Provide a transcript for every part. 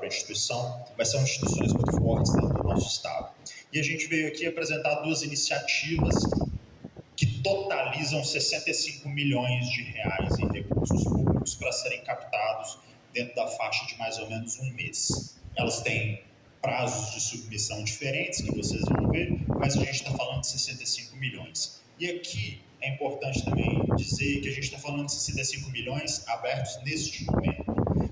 própria instituição, mas são instituições muito fortes dentro do nosso Estado. E a gente veio aqui apresentar duas iniciativas que totalizam 65 milhões de reais em recursos públicos para serem captados dentro da faixa de mais ou menos um mês. Elas têm prazos de submissão diferentes, que vocês vão ver, mas a gente está falando de 65 milhões. E aqui é importante também dizer que a gente está falando de 65 milhões abertos neste momento.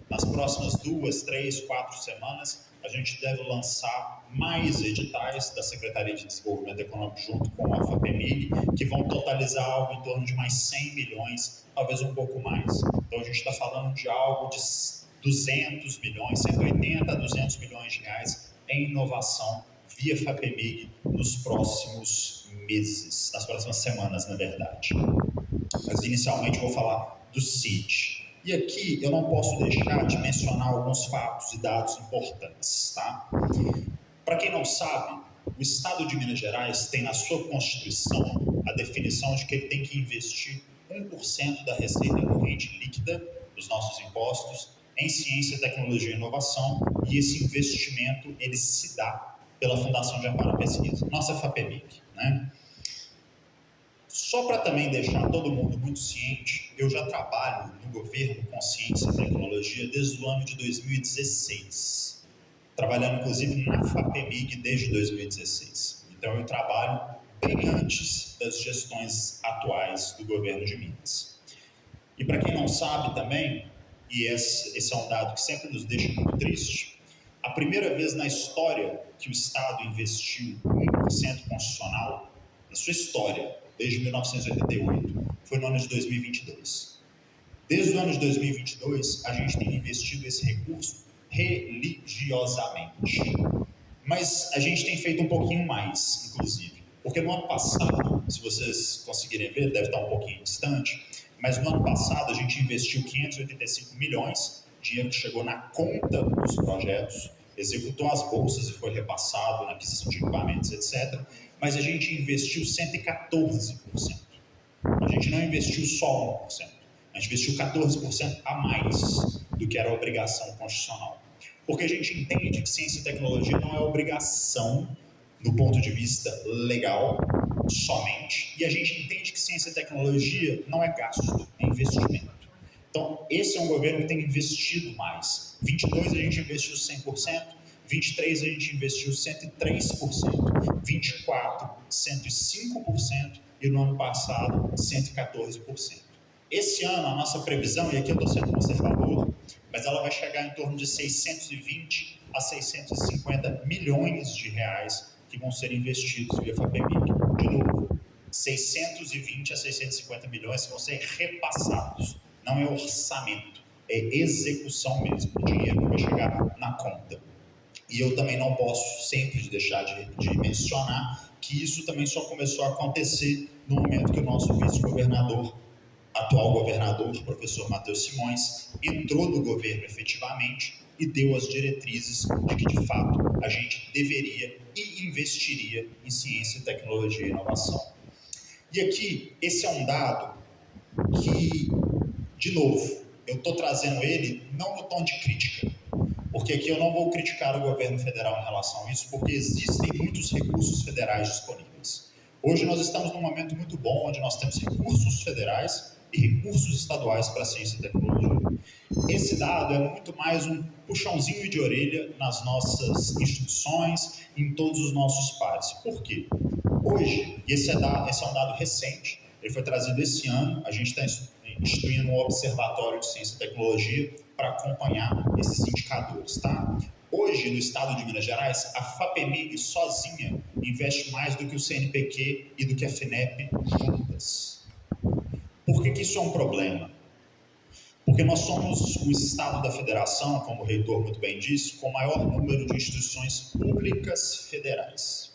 Nas próximas 2, 3, 4 semanas, a gente deve lançar mais editais da Secretaria de Desenvolvimento Econômico junto com a FAPEMIG, que vão totalizar algo em torno de mais 100 milhões, talvez um pouco mais. Então a gente está falando de algo de 200 milhões, 180 a 200 milhões de reais em inovação via FAPEMIG nos próximos meses, nas próximas semanas, na verdade. Mas inicialmente eu vou falar do CID. E aqui eu não posso deixar de mencionar alguns fatos e dados importantes, tá? Para quem não sabe, o Estado de Minas Gerais tem na sua Constituição a definição de que ele tem que investir 1% da receita corrente líquida dos nossos impostos em ciência, tecnologia e inovação, e esse investimento ele se dá pela Fundação de Amparo à Pesquisa, nossa FAPEMIG, né? Só para também deixar todo mundo muito ciente, eu já trabalho no governo com ciência e tecnologia desde o ano de 2016, trabalhando inclusive na FAPEMIG desde 2016. Então eu trabalho bem antes das gestões atuais do governo de Minas. E para quem não sabe também, e esse é um dado que sempre nos deixa muito triste, a primeira vez na história que o Estado investiu 1% constitucional, na sua história, desde 1988, foi no ano de 2022. Desde o ano de 2022, a gente tem investido esse recurso religiosamente. Mas a gente tem feito um pouquinho mais, inclusive. Porque no ano passado, se vocês conseguirem ver, deve estar um pouquinho distante, mas no ano passado a gente investiu 585 milhões, dinheiro que chegou na conta dos projetos, executou as bolsas e foi repassado na aquisição de equipamentos, etc. Mas a gente investiu 114%. A gente não investiu só 1%. A gente investiu 14% a mais do que era a obrigação constitucional. Porque a gente entende que ciência e tecnologia não é obrigação do ponto de vista legal somente, e a gente entende que ciência e tecnologia não é gasto, é investimento. Então, esse é um governo que tem investido mais. 22 a gente investiu 100%, 23 a gente investiu 103%, 24 105% e no ano passado 114%. Esse ano a nossa previsão, e aqui eu estou sendo conservador, mas ela vai chegar em torno de 620 a 650 milhões de reais que vão ser investidos via FAPEMIG. De novo, 620 a 650 milhões que vão ser repassados. Não é orçamento, é execução mesmo, o dinheiro que vai chegar na conta. E eu também não posso sempre deixar de mencionar que isso também só começou a acontecer no momento que o nosso vice-governador, atual governador, professor Matheus Simões, entrou no governo efetivamente e deu as diretrizes de que, de fato, a gente deveria e investiria em ciência, tecnologia e inovação. E aqui, esse é um dado que, de novo, eu estou trazendo ele não no tom de crítica, porque aqui eu não vou criticar o governo federal em relação a isso, porque existem muitos recursos federais disponíveis. Hoje nós estamos num momento muito bom, onde nós temos recursos federais e recursos estaduais para ciência e tecnologia. Esse dado é muito mais um puxãozinho de orelha nas nossas instituições, em todos os nossos pares. Por quê? Hoje, e esse é um dado recente, ele foi trazido esse ano, a gente está instituindo um observatório de ciência e tecnologia para acompanhar esses indicadores, tá? Hoje, no estado de Minas Gerais, a FAPEMIG sozinha investe mais do que o CNPq e do que a FINEP juntas. Por que isso é um problema? Porque nós somos o estado da federação, como o reitor muito bem disse, com o maior número de instituições públicas federais.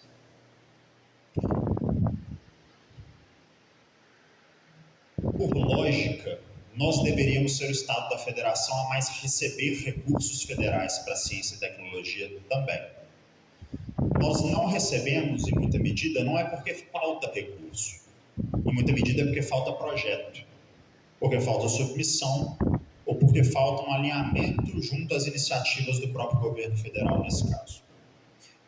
Por lógica, nós deveríamos ser o estado da federação a mais receber recursos federais para ciência e tecnologia também. Nós não recebemos, em muita medida, não é porque falta recurso, em muita medida é porque falta projeto, porque falta submissão ou porque falta um alinhamento junto às iniciativas do próprio governo federal nesse caso.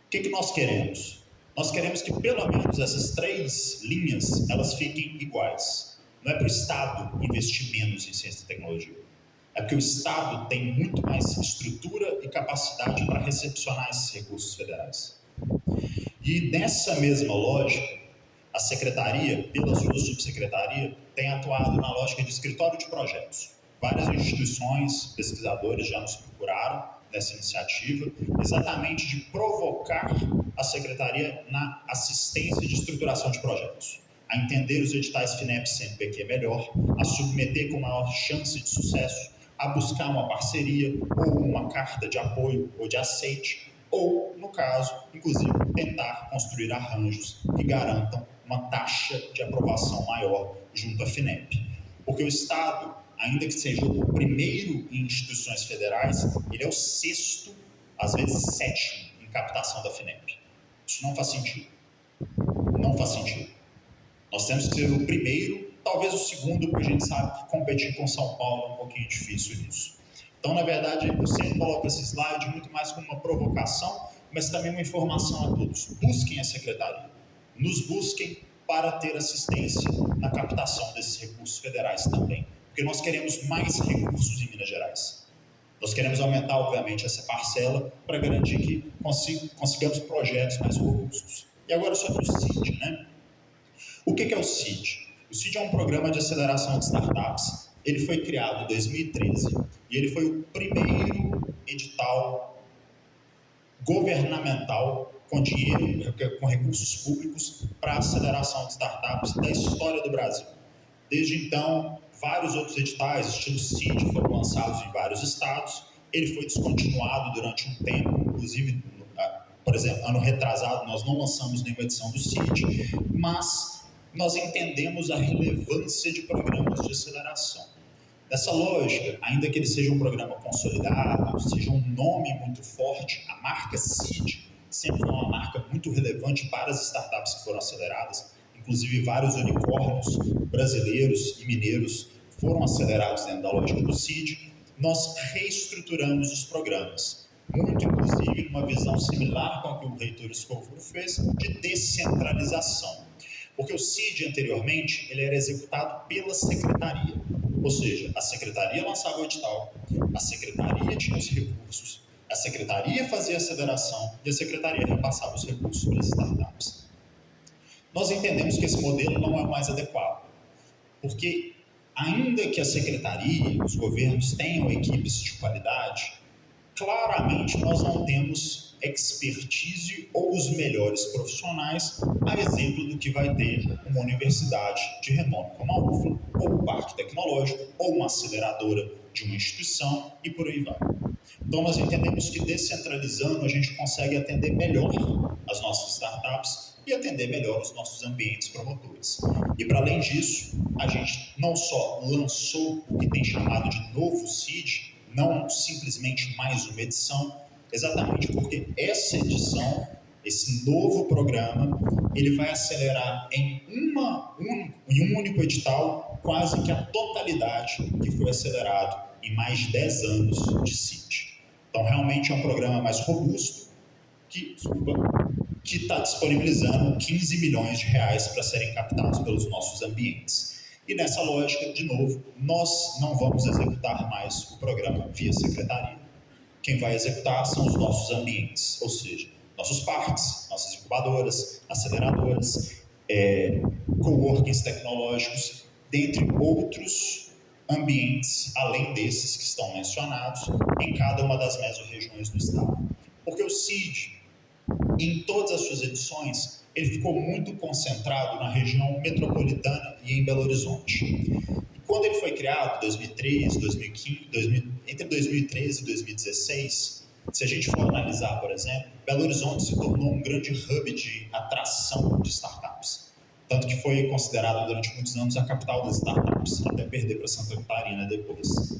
O que nós queremos? Nós queremos que pelo menos essas 3 linhas elas fiquem iguais. Não é para o Estado investir menos em ciência e tecnologia. É porque o Estado tem muito mais estrutura e capacidade para recepcionar esses recursos federais. E nessa mesma lógica, a Secretaria, pela sua subsecretaria, tem atuado na lógica de escritório de projetos. Várias instituições, pesquisadores já nos procuraram nessa iniciativa, exatamente de provocar a Secretaria na assistência de estruturação de projetos, a entender os editais FINEP CNPq melhor, a submeter com maior chance de sucesso, a buscar uma parceria ou uma carta de apoio ou de aceite, ou, no caso, inclusive, tentar construir arranjos que garantam uma taxa de aprovação maior junto à FINEP. Porque o Estado, ainda que seja o primeiro em instituições federais, ele é o 6º, às vezes 7º, em captação da FINEP. Isso não faz sentido. Não faz sentido. Nós temos que ser o primeiro, talvez o 2º, porque a gente sabe que competir com São Paulo é um pouquinho difícil nisso. Então, na verdade, eu sempre coloco esse slide muito mais como uma provocação, mas também uma informação a todos. Busquem a Secretaria. Nos busquem para ter assistência na captação desses recursos federais também. Porque nós queremos mais recursos em Minas Gerais. Nós queremos aumentar, obviamente, essa parcela para garantir que consigamos projetos mais robustos. E agora sobre o CID, né? O que é o CID? O CID é um programa de aceleração de startups. Ele foi criado em 2013 e ele foi o primeiro edital governamental com dinheiro, com recursos públicos para aceleração de startups da história do Brasil. Desde então, vários outros editais, estilo CID, foram lançados em vários estados. Ele foi descontinuado durante um tempo, inclusive, por exemplo, ano retrasado nós não lançamos nenhuma edição do CID, mas nós entendemos a relevância de programas de aceleração. Nessa lógica, ainda que ele seja um programa consolidado, seja um nome muito forte, a marca CID sempre foi uma marca muito relevante para as startups que foram aceleradas. Inclusive, vários unicórnios brasileiros e mineiros foram acelerados dentro da lógica do CID. Nós reestruturamos os programas, muito inclusive numa visão similar com a que o reitor Escofuro fez, de descentralização. Porque o CID, anteriormente, ele era executado pela secretaria. Ou seja, a secretaria lançava o edital, a secretaria tinha os recursos, a secretaria fazia a aceleração e a secretaria repassava os recursos para as startups. Nós entendemos que esse modelo não é o mais adequado, porque ainda que a secretaria, os governos tenham equipes de qualidade, claramente nós não temos expertise ou os melhores profissionais, a exemplo do que vai ter uma universidade de renome como a UFLA, ou um parque tecnológico, ou uma aceleradora de uma instituição, e por aí vai. Então nós entendemos que descentralizando a gente consegue atender melhor as nossas startups e atender melhor os nossos ambientes promotores. E para além disso, a gente não só lançou o que tem chamado de novo CID, não simplesmente mais uma edição, exatamente porque essa edição, esse novo programa, ele vai acelerar em um único edital quase que a totalidade que foi acelerado em mais de 10 anos de CID. Então, realmente é um programa mais robusto que está disponibilizando 15 milhões de reais para serem captados pelos nossos ambientes. E nessa lógica, de novo, nós não vamos executar mais o programa via secretaria. Quem vai executar são os nossos ambientes, ou seja, nossos parques, nossas incubadoras, aceleradoras, coworkings tecnológicos, dentre outros ambientes, além desses que estão mencionados, em cada uma das mesorregiões do estado. Porque o CID, em todas as suas edições, ele ficou muito concentrado na região metropolitana e em Belo Horizonte. E quando ele foi criado, entre 2013 e 2016, se a gente for analisar, por exemplo, Belo Horizonte se tornou um grande hub de atração de startups. Tanto que foi considerado durante muitos anos a capital das startups, até perder para Santa Catarina depois.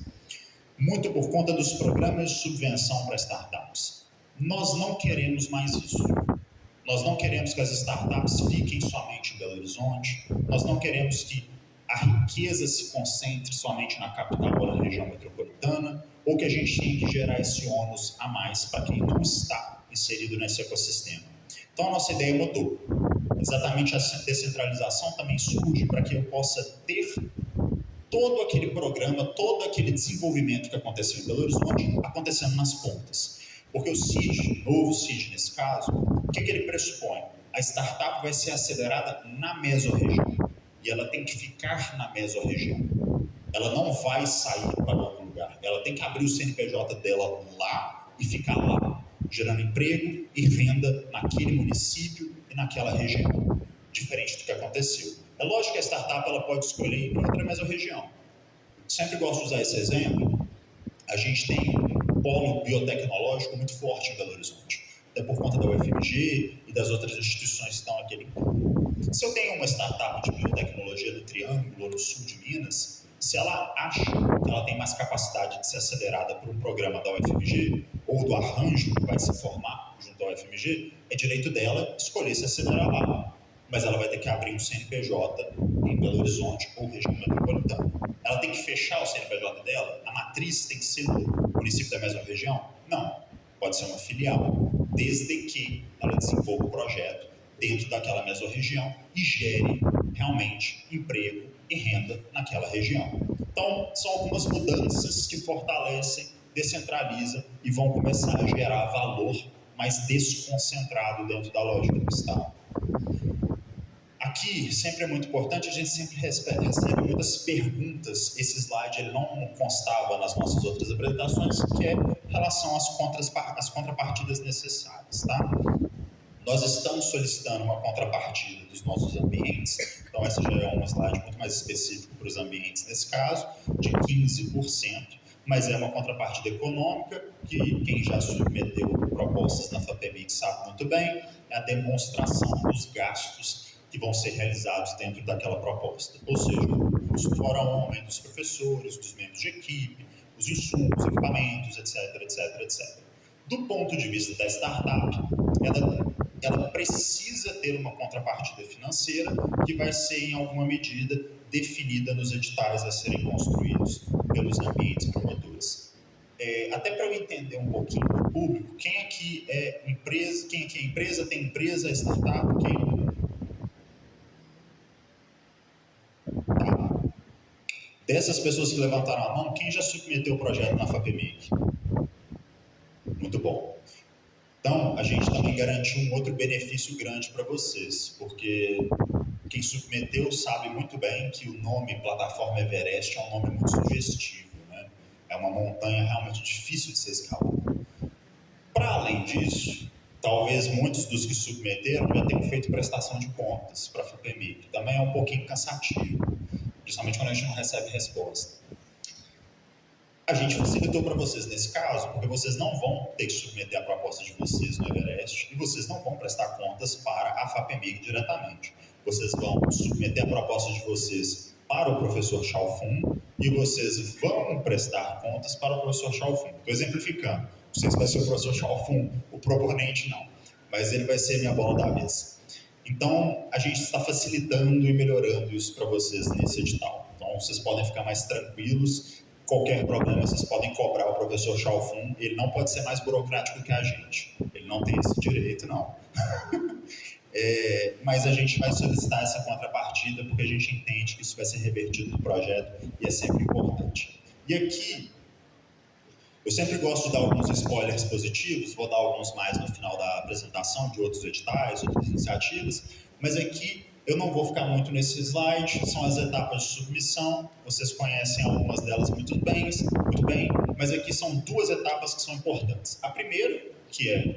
Muito por conta dos programas de subvenção para startups. Nós não queremos mais isso. Nós não queremos que as startups fiquem somente em Belo Horizonte. Nós não queremos que a riqueza se concentre somente na capital ou na região metropolitana, ou que a gente tem que gerar esse ônus a mais para quem não está inserido nesse ecossistema. Então a nossa ideia mudou. Exatamente a descentralização também surge para que eu possa ter todo aquele programa, todo aquele desenvolvimento que aconteceu em Belo Horizonte acontecendo nas pontas. Porque o CID, novo CID nesse caso, o que ele pressupõe? A startup vai ser acelerada na mesorregião e ela tem que ficar na mesorregião. Ela não vai sair para outro lugar. Ela tem que abrir o CNPJ dela lá e ficar lá, gerando emprego e renda naquele município e naquela região, diferente do que aconteceu. É lógico que a startup ela pode escolher ir para outra mesorregião. Sempre gosto de usar esse exemplo. A gente tem um polo biotecnológico muito forte em Belo Horizonte, até por conta da UFMG e das outras instituições que estão naquele campo. Se eu tenho uma startup de biotecnologia no Triângulo ou no sul de Minas, se ela acha que ela tem mais capacidade de ser acelerada por um programa da UFMG ou do arranjo que vai se formar junto à UFMG, é direito dela escolher se acelerar lá. Mas ela vai ter que abrir um CNPJ em Belo Horizonte ou região metropolitana. Ela tem que fechar o CNPJ dela? A matriz tem que ser no município da mesma região? Não. Pode ser uma filial, desde que ela desenvolva o projeto dentro daquela mesorregião e gere realmente emprego e renda naquela região. Então, são algumas mudanças que fortalecem, descentralizam e vão começar a gerar valor mais desconcentrado dentro da lógica do Estado. Aqui, sempre é muito importante, a gente sempre recebe muitas perguntas. Esse slide ele não constava nas nossas outras apresentações, que é em relação às contrapartidas necessárias. Tá? Nós estamos solicitando uma contrapartida dos nossos ambientes, então essa já é um slide muito mais específico para os ambientes nesse caso, de 15%, mas é uma contrapartida econômica que quem já submeteu propostas na FAPEMIG sabe muito bem, é a demonstração dos gastos que vão ser realizados dentro daquela proposta, ou seja, o custo fora o aumento dos professores, dos membros de equipe, os insumos, equipamentos, etc, etc, etc. Do ponto de vista da startup, ela precisa ter uma contrapartida financeira que vai ser, em alguma medida, definida nos editais a serem construídos pelos ambientes promotores. Até para eu entender um pouquinho do público, quem aqui é empresa, quem aqui é empresa, tem empresa, é startup, quem... Tá. Dessas pessoas que levantaram a mão, quem já submeteu o projeto na FAPEMIG? Muito bom. Então, a gente também garantiu um outro benefício grande para vocês, porque quem submeteu sabe muito bem que o nome Plataforma Everest é um nome muito sugestivo, né? É uma montanha realmente difícil de ser escalada. Para além disso, talvez muitos dos que submeteram já tenham feito prestação de contas para a FAPEMIG, que também é um pouquinho cansativo, principalmente quando a gente não recebe resposta. A gente facilitou para vocês nesse caso, porque vocês não vão ter que submeter a proposta de vocês no Everest e vocês não vão prestar contas para a FAPEMIG diretamente. Vocês vão submeter a proposta de vocês para o professor Chalfun e vocês vão prestar contas para o professor Chalfun. Estou exemplificando. Não sei se vai ser o professor Chalfun, o proponente não, mas ele vai ser minha bola da vez. Então, a gente está facilitando e melhorando isso para vocês nesse edital. Então, vocês podem ficar mais tranquilos. Qualquer problema, vocês podem cobrar o professor Chalfun, ele não pode ser mais burocrático que a gente, ele não tem esse direito, não. Mas a gente vai solicitar essa contrapartida porque a gente entende que isso vai ser revertido no projeto e é sempre importante. E aqui, eu sempre gosto de dar alguns spoilers positivos, vou dar alguns mais no final da apresentação de outros editais, outras iniciativas, mas aqui eu não vou ficar muito nesse slide, são as etapas de submissão, vocês conhecem algumas delas muito bem, mas aqui são duas etapas que são importantes. A primeira, que é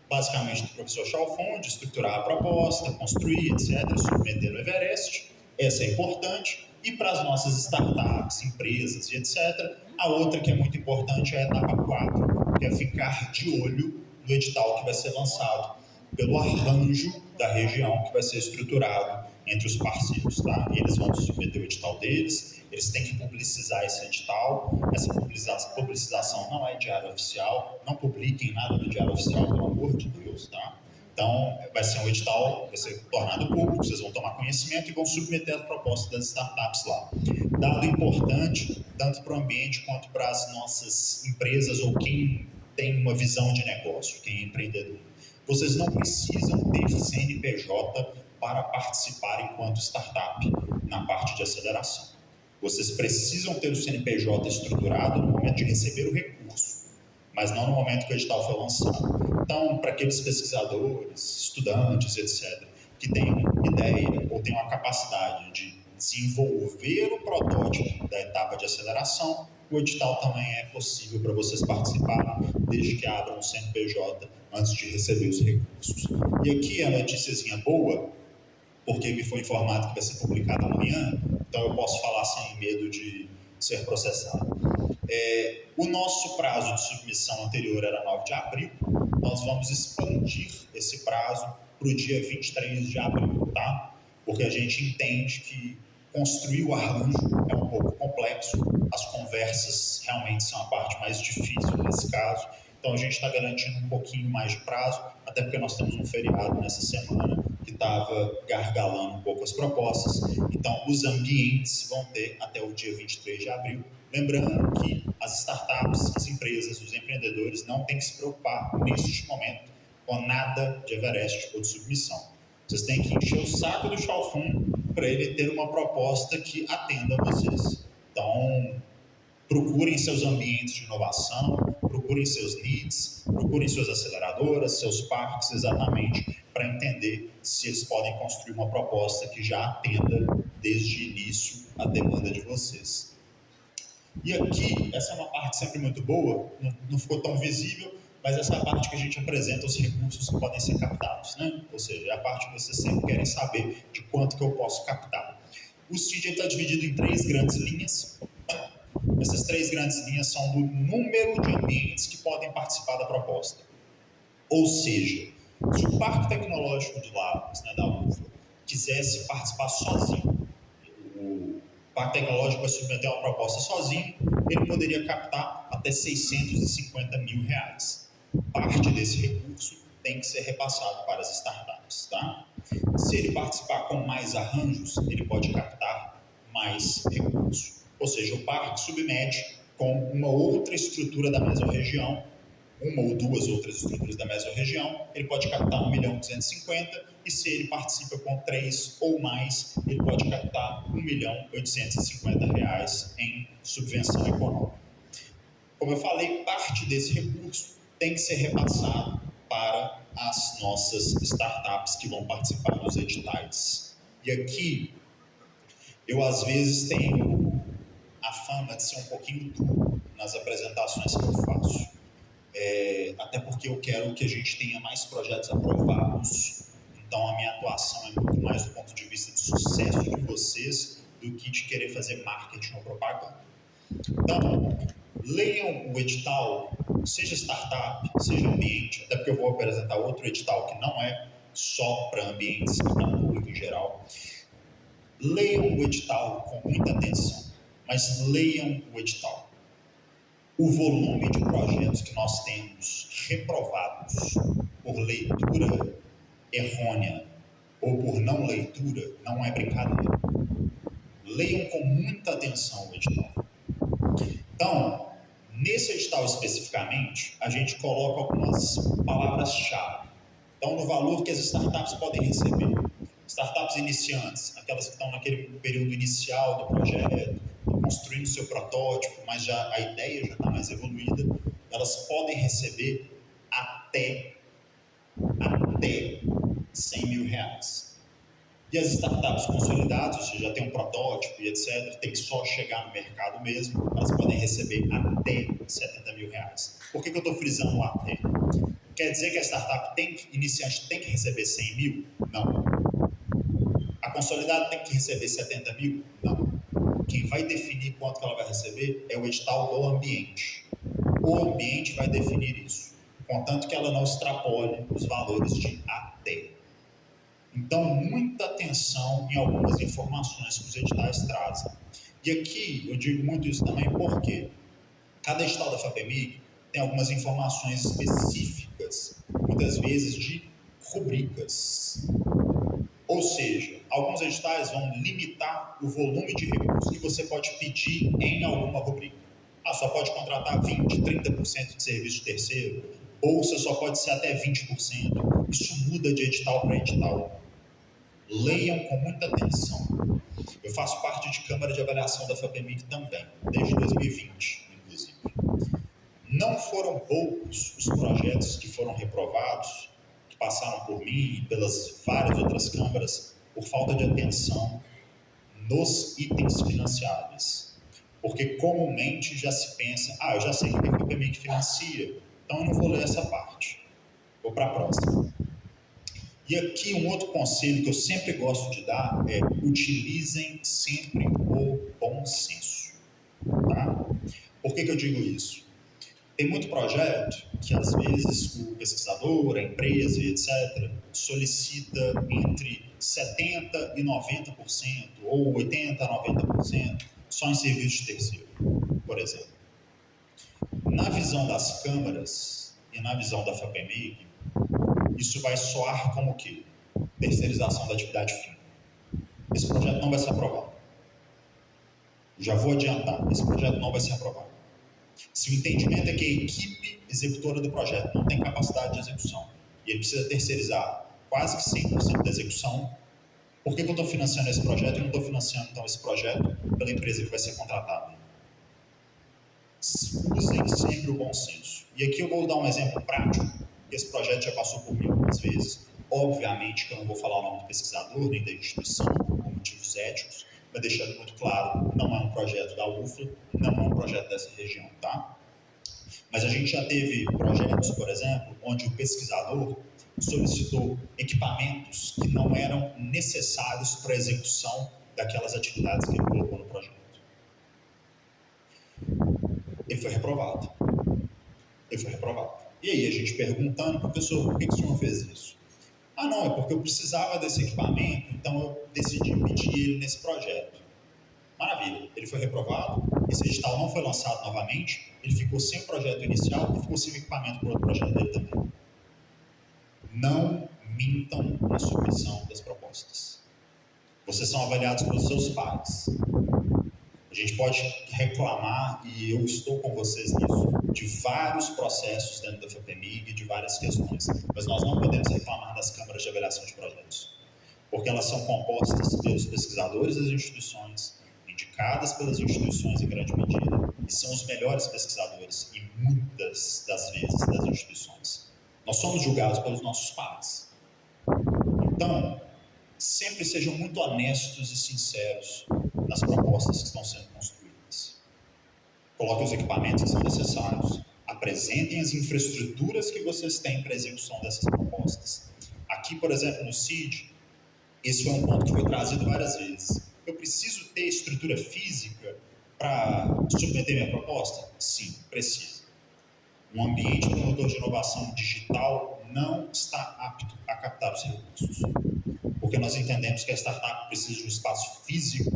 basicamente do professor Chalfun, de estruturar a proposta, construir, etc., submeter no Everest, essa é importante, e para as nossas startups, empresas e etc., a outra que é muito importante é a etapa 4, que é ficar de olho no edital que vai ser lançado pelo arranjo da região que vai ser estruturado entre os parceiros, tá? Eles vão submeter o edital deles, eles têm que publicizar esse edital, essa publicização não é diário oficial, não publiquem nada no diário oficial, pelo amor de Deus, tá? Então, vai ser um edital, vai ser tornado público, vocês vão tomar conhecimento e vão submeter as propostas das startups lá. Dado importante, tanto para o ambiente quanto para as nossas empresas ou quem tem uma visão de negócio, quem é empreendedor. Vocês não precisam ter CNPJ para participar enquanto startup na parte de aceleração. Vocês precisam ter o CNPJ estruturado no momento de receber o recurso, mas não no momento que o edital foi lançado. Então, para aqueles pesquisadores, estudantes, etc., que tenham ideia ou tenham a capacidade de desenvolver o protótipo da etapa de aceleração, o edital também é possível para vocês participarem, desde que abram o CNPJ antes de receber os recursos. E aqui a noticiazinha boa, porque me foi informado que vai ser publicado amanhã, então eu posso falar sem medo de ser processado. O nosso prazo de submissão anterior era 9 de abril, nós vamos expandir esse prazo para o dia 23 de abril, tá? Porque a gente entende que construir o arranjo é um pouco complexo, as conversas realmente são a parte mais difícil nesse caso, então a gente está garantindo um pouquinho mais de prazo, até porque nós temos um feriado nessa semana que estava gargalando um pouco as propostas, então os ambientes vão ter até o dia 23 de abril. Lembrando que as startups, as empresas, os empreendedores não têm que se preocupar neste momento com nada de Everest ou de submissão. Vocês têm que encher o saco do Xiaofun para ele ter uma proposta que atenda a vocês. Então, procurem seus ambientes de inovação, procurem seus leads, procurem suas aceleradoras, seus parques, exatamente, para entender se eles podem construir uma proposta que já atenda desde o início a demanda de vocês. E aqui, essa é uma parte sempre muito boa, não ficou tão visível, mas essa é a parte que a gente apresenta os recursos que podem ser captados, né? Ou seja, é a parte que vocês sempre querem saber de quanto que eu posso captar. O CID está dividido em 3 grandes linhas. Essas 3 grandes linhas são do número de ambientes que podem participar da proposta. Ou seja, se o Parque Tecnológico de Lavras, né, da UFLA, quisesse participar sozinho, o Parque Tecnológico vai submeter uma proposta sozinho, ele poderia captar até R$650 mil. Parte desse recurso tem que ser repassado para as startups, tá? Se ele participar com mais arranjos, ele pode captar mais recursos. Ou seja, o parque submete com uma outra estrutura da mesorregião, uma ou 2 outras estruturas da mesorregião, ele pode captar 1.250.000, e se ele participa com 3 ou mais, ele pode captar R$1.850 em subvenção econômica. Como eu falei, parte desse recurso tem que ser repassado para as nossas startups que vão participar dos editais. E aqui, eu às vezes tenho a fama de ser um pouquinho duro nas apresentações que eu faço. Até porque eu quero que a gente tenha mais projetos aprovados, então a minha atuação é muito mais do ponto de vista de sucesso de vocês do que de querer fazer marketing ou propaganda. Então, leiam o edital, seja startup, seja ambiente, até porque eu vou apresentar outro edital que não é só para ambientes, e para público em geral. Leiam o edital com muita atenção, mas leiam o edital. O volume de projetos que nós temos reprovados por leitura errônea ou por não leitura não é brincadeira. Leiam com muita atenção o edital. Então, nesse edital especificamente, a gente coloca algumas palavras-chave. Então, no valor que as startups podem receber. Startups iniciantes, aquelas que estão naquele período inicial do projeto, construindo seu protótipo, mas já a ideia já está mais evoluída, elas podem receber até R$100 mil. E as startups consolidadas, ou seja, já tem um protótipo e etc., tem que só chegar no mercado mesmo, elas podem receber até R$70 mil. Por que eu estou frisando o até? Quer dizer que a startup iniciante tem que receber 100 mil? Não. A consolidada tem que receber 70 mil? Não. Quem vai definir quanto que ela vai receber é o edital do ambiente. O ambiente vai definir isso, contanto que ela não extrapole os valores de até. Então, muita atenção em algumas informações que os editais trazem. E aqui eu digo muito isso também porque cada edital da FAPEMIG tem algumas informações específicas, muitas vezes de rubricas. Ou seja, alguns editais vão limitar o volume de recursos que você pode pedir em alguma rubrica. Só pode contratar 20%, 30% de serviço de terceiro, bolsa só pode ser até 20%. Isso muda de edital para edital. Leiam com muita atenção. Eu faço parte de Câmara de Avaliação da FAPEMIG também, desde 2020, inclusive. Não foram poucos os projetos que foram reprovados, que passaram por mim e pelas várias outras câmaras, por falta de atenção nos itens financiáveis. Porque comumente já se pensa, eu já sei que a FAPEMIG financia, então eu não vou ler essa parte. Vou para a próxima. E aqui um outro conselho que eu sempre gosto de dar é: utilizem sempre o bom senso. Tá? Por que eu digo isso? Tem muito projeto que às vezes o pesquisador, a empresa, etc., solicita entre 70% e 90%, ou 80% a 90%, só em serviço de terceiro, por exemplo. Na visão das câmaras e na visão da FAPEMIG, isso vai soar como o quê? Terceirização da atividade fim. Esse projeto não vai ser aprovado. Já vou adiantar, esse projeto não vai ser aprovado. Se o entendimento é que a equipe executora do projeto não tem capacidade de execução e ele precisa terceirizar quase que 100% da execução, por que eu estou financiando esse projeto e não estou financiando então esse projeto pela empresa que vai ser contratada? Usem sempre o bom senso. E aqui eu vou dar um exemplo prático. Esse projeto já passou por mim algumas vezes. Obviamente que eu não vou falar o nome do pesquisador nem da instituição por motivos éticos, mas deixando muito claro, não é um projeto da UFLA, não é um projeto dessa região, tá? Mas a gente já teve projetos, por exemplo, onde o pesquisador solicitou equipamentos que não eram necessários para a execução daquelas atividades que ele colocou no projeto. Ele foi reprovado. E aí a gente perguntando, professor, por que o senhor fez isso? Não, é porque eu precisava desse equipamento, então eu decidi pedir ele nesse projeto. Maravilha, ele foi reprovado, esse edital não foi lançado novamente, ele ficou sem o projeto inicial e ficou sem o equipamento para o outro projeto dele também. Não mintam na submissão das propostas. Vocês são avaliados pelos seus pares. A gente pode reclamar, e eu estou com vocês nisso, de vários processos dentro da FAPEMIG, de várias questões, mas nós não podemos reclamar das câmaras de avaliação de projetos, porque elas são compostas pelos pesquisadores das instituições, indicadas pelas instituições em grande medida, e são os melhores pesquisadores, e muitas das vezes, das instituições. Nós somos julgados pelos nossos pares. Então, sempre sejam muito honestos e sinceros nas propostas que estão sendo construídas. Coloquem os equipamentos que são necessários, apresentem as infraestruturas que vocês têm para a execução dessas propostas. Aqui, por exemplo, no CID, esse foi um ponto que foi trazido várias vezes. Eu preciso ter estrutura física para submeter minha proposta? Sim, precisa. Um ambiente promotor de inovação digital não está apto a captar os recursos, porque nós entendemos que a startup precisa de um espaço físico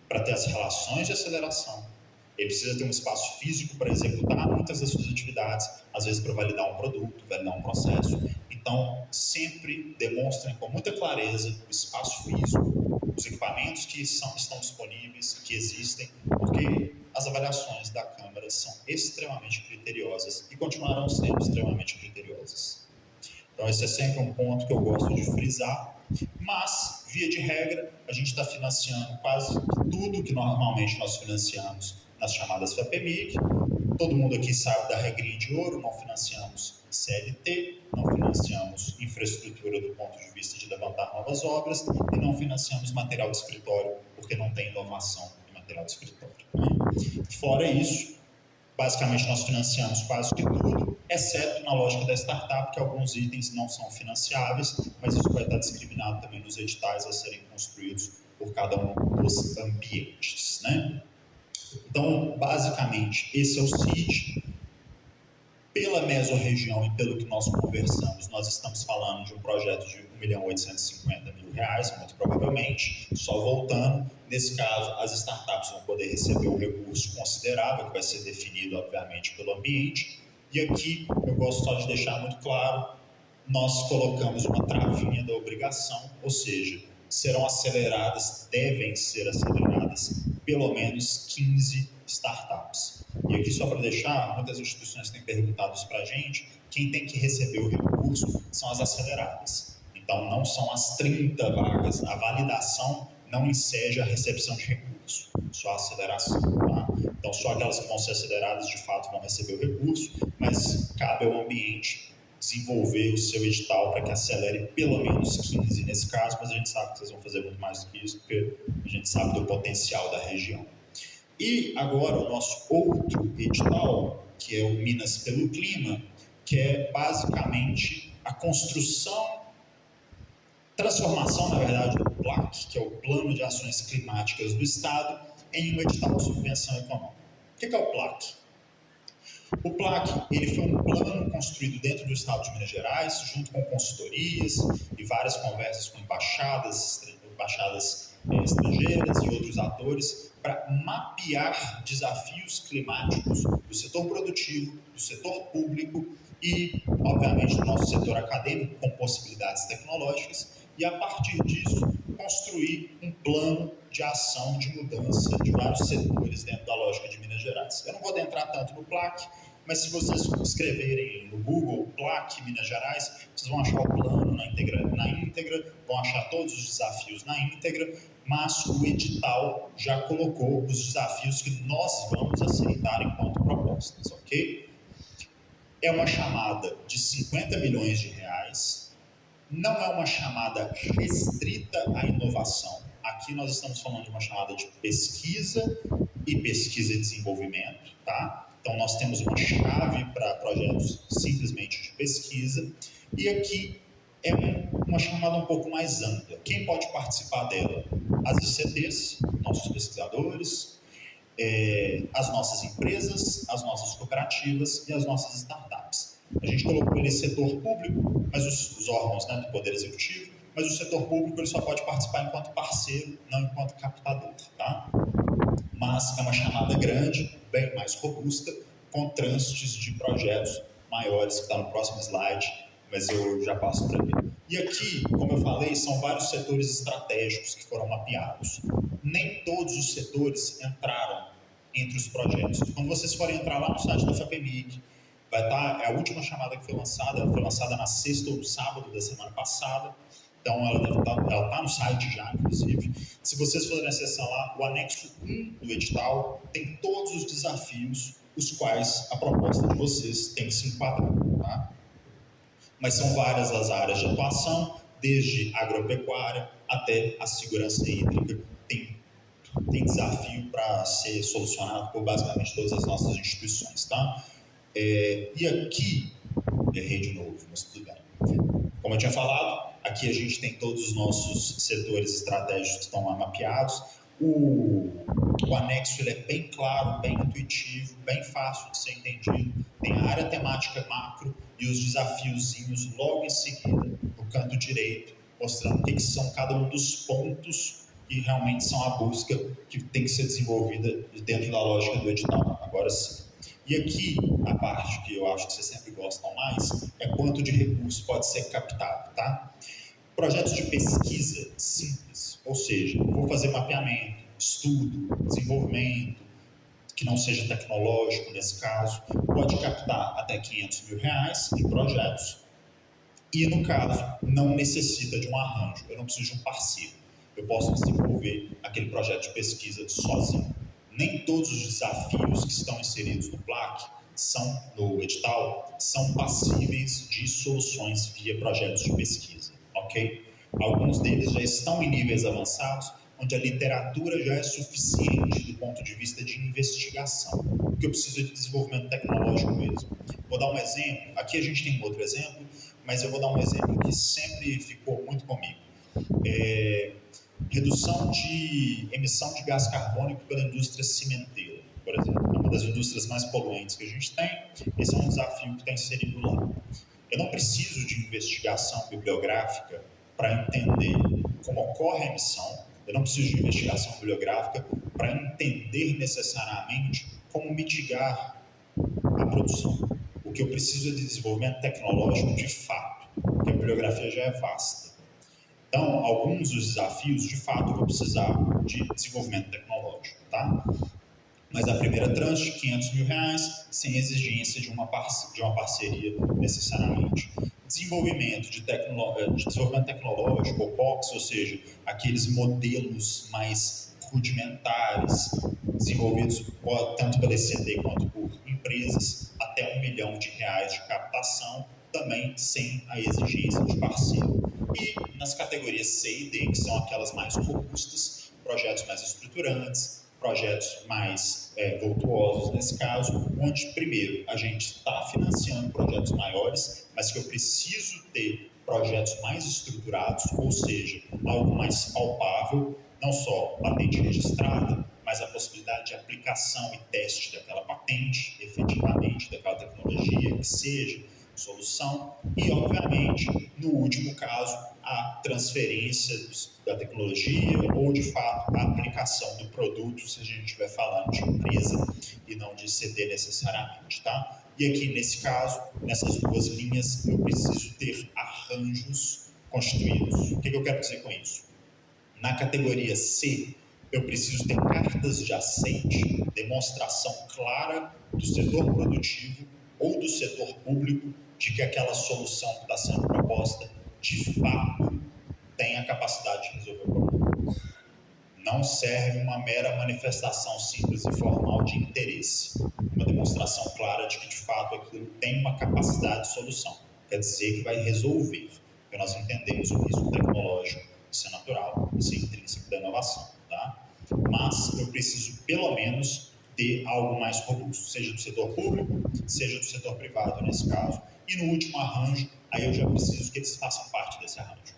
para ter as relações de aceleração. Ele precisa ter um espaço físico para executar muitas das suas atividades, às vezes para validar um produto, validar um processo. Então, sempre demonstrem com muita clareza o espaço físico, os equipamentos que estão disponíveis, que existem, porque as avaliações da Câmara são extremamente criteriosas e continuarão sendo extremamente criteriosas. Então, esse é sempre um ponto que eu gosto de frisar, mas, via de regra, a gente está financiando quase tudo que normalmente nós financiamos nas chamadas FAPEMIG. Todo mundo aqui sabe da regrinha de ouro: não financiamos CLT, não financiamos infraestrutura do ponto de vista de levantar novas obras e não financiamos material de escritório, porque não tem inovação em material de escritório. Fora isso, basicamente nós financiamos quase que tudo, exceto na lógica da startup, que alguns itens não são financiáveis, mas isso vai estar discriminado também nos editais a serem construídos por cada um dos ambientes, né? Então, basicamente, esse é o CID. Pela mesorregião e pelo que nós conversamos, nós estamos falando de um projeto de R$1.850.000, muito provavelmente. Só voltando, nesse caso, as startups vão poder receber um recurso considerável, que vai ser definido, obviamente, pelo ambiente. E aqui, eu gosto só de deixar muito claro, nós colocamos uma travinha da obrigação, ou seja, serão aceleradas, devem ser aceleradas, pelo menos 15 startups. E aqui, só para deixar, muitas instituições têm perguntado isso para a gente, quem tem que receber o recurso são as aceleradas. Então, não são as 30 vagas, a validação não enseja a recepção de recurso, só a aceleração. Tá? Então, só aquelas que vão ser aceleradas, de fato, vão receber o recurso, mas cabe ao ambiente desenvolver o seu edital para que acelere pelo menos 15 nesse caso, mas a gente sabe que vocês vão fazer muito mais do que isso, porque a gente sabe do potencial da região. E agora o nosso outro edital, que é o Minas pelo Clima, que é basicamente a construção, transformação, na verdade, do PLAC, que é o Plano de Ações Climáticas do Estado, em um edital de subvenção econômica. O que é o PLAC? O PLAC ele foi um plano construído dentro do Estado de Minas Gerais, junto com consultorias e várias conversas com embaixadas estrangeiras e outros atores, para mapear desafios climáticos do setor produtivo, do setor público e, obviamente, do nosso setor acadêmico, com possibilidades tecnológicas, e, a partir disso, construir um plano de ação de mudança de vários setores dentro da lógica de Minas Gerais. Eu não vou adentrar tanto no PLAC, mas se vocês escreverem no Google PLAC Minas Gerais, vocês vão achar o plano na íntegra, vão achar todos os desafios na íntegra, mas o edital já colocou os desafios que nós vamos aceitar enquanto propostas, ok? É uma chamada de 50 milhões de reais, não é uma chamada restrita à inovação. Aqui nós estamos falando de uma chamada de pesquisa e desenvolvimento, tá? Então nós temos uma chave para projetos simplesmente de pesquisa, e aqui é uma chamada um pouco mais ampla. Quem pode participar dela? As ICTs, nossos pesquisadores, as nossas empresas, as nossas cooperativas e as nossas startups. A gente colocou ele setor público, mas os órgãos, né, do Poder Executivo, mas o setor público ele só pode participar enquanto parceiro, não enquanto captador, tá? Mas é uma chamada grande, bem mais robusta, com trânsitos de projetos maiores, que está no próximo slide, mas eu já passo para ele. E aqui, como eu falei, são vários setores estratégicos que foram mapeados. Nem todos os setores entraram entre os projetos. Quando vocês forem entrar lá no site da FAPEMIG, vai estar, é a última chamada que foi lançada na sexta ou no sábado da semana passada. Então, ela está no site já, inclusive. Se vocês forem acessar lá, o anexo 1 do edital tem todos os desafios os quais a proposta de vocês tem que se enquadrar, tá? Mas são várias as áreas de atuação, desde agropecuária até a segurança hídrica. Tem desafio para ser solucionado por basicamente todas as nossas instituições, tá? E aqui, errei de novo, mas tudo bem. Como eu tinha falado, aqui a gente tem todos os nossos setores estratégicos que estão lá mapeados. O anexo ele é bem claro, bem intuitivo, bem fácil de ser entendido. Tem a área temática macro e os desafiozinhos logo em seguida, no canto direito, mostrando o que são cada um dos pontos que realmente são a busca que tem que ser desenvolvida dentro da lógica do edital. Agora sim. E aqui, a parte que eu acho que vocês sempre gostam mais, é quanto de recurso pode ser captado, tá? Projetos de pesquisa simples, ou seja, eu vou fazer mapeamento, estudo, desenvolvimento, que não seja tecnológico nesse caso, pode captar até R$500 mil em projetos, e no caso, não necessita de um arranjo, eu não preciso de um parceiro, eu posso desenvolver aquele projeto de pesquisa sozinho. Nem todos os desafios que estão inseridos no PLAC, no edital, são passíveis de soluções via projetos de pesquisa, ok? Alguns deles já estão em níveis avançados, onde a literatura já é suficiente do ponto de vista de investigação, porque eu preciso de desenvolvimento tecnológico mesmo. Vou dar um exemplo, aqui a gente tem um outro exemplo, mas eu vou dar um exemplo que sempre ficou muito comigo. Redução de emissão de gás carbônico pela indústria cimenteira, por exemplo. É uma das indústrias mais poluentes que a gente tem. Esse é um desafio que está inserido lá. Eu não preciso de investigação bibliográfica para entender como ocorre a emissão. Eu não preciso de investigação bibliográfica para entender necessariamente como mitigar a produção. O que eu preciso é de desenvolvimento tecnológico de fato. porque a bibliografia já é vasta. Então, alguns dos desafios, de fato, eu vou precisar de desenvolvimento tecnológico, tá? Mas a primeira tranche, R$ 500.000, sem exigência de uma parceria necessariamente. Desenvolvimento de desenvolvimento tecnológico, ou POCs, ou seja, aqueles modelos mais rudimentares, desenvolvidos tanto pela ECD quanto por empresas, até R$ 1 milhão de captação, também sem a exigência de parceiro. E nas categorias C e D, que são aquelas mais robustas, projetos mais estruturantes, projetos mais voltuosos nesse caso, onde primeiro a gente está financiando projetos maiores, mas que eu preciso ter projetos mais estruturados, ou seja, algo mais palpável, não só patente registrada, mas a possibilidade de aplicação e teste daquela patente, efetivamente, daquela tecnologia que seja solução, e obviamente, no último caso, a transferência da tecnologia ou, de fato, a aplicação do produto, se a gente estiver falando de empresa e não de CD necessariamente, tá? E aqui, nesse caso, nessas duas linhas, eu preciso ter arranjos constituídos. O que eu quero dizer com isso? Na categoria C, eu preciso ter cartas de aceite, demonstração clara do setor produtivo ou do setor público de que aquela solução que está sendo proposta, de fato, tem a capacidade de resolver o problema. Não serve uma mera manifestação simples e formal de interesse. Uma demonstração clara de que, de fato, aquilo tem uma capacidade de solução. Quer dizer que vai resolver, porque nós entendemos o risco tecnológico, isso é natural, isso é intrínseco da inovação, tá? Mas eu preciso, pelo menos, ter algo mais robusto, seja do setor público, seja do setor privado, nesse caso. E no último arranjo, aí eu já preciso que eles façam parte desse arranjo.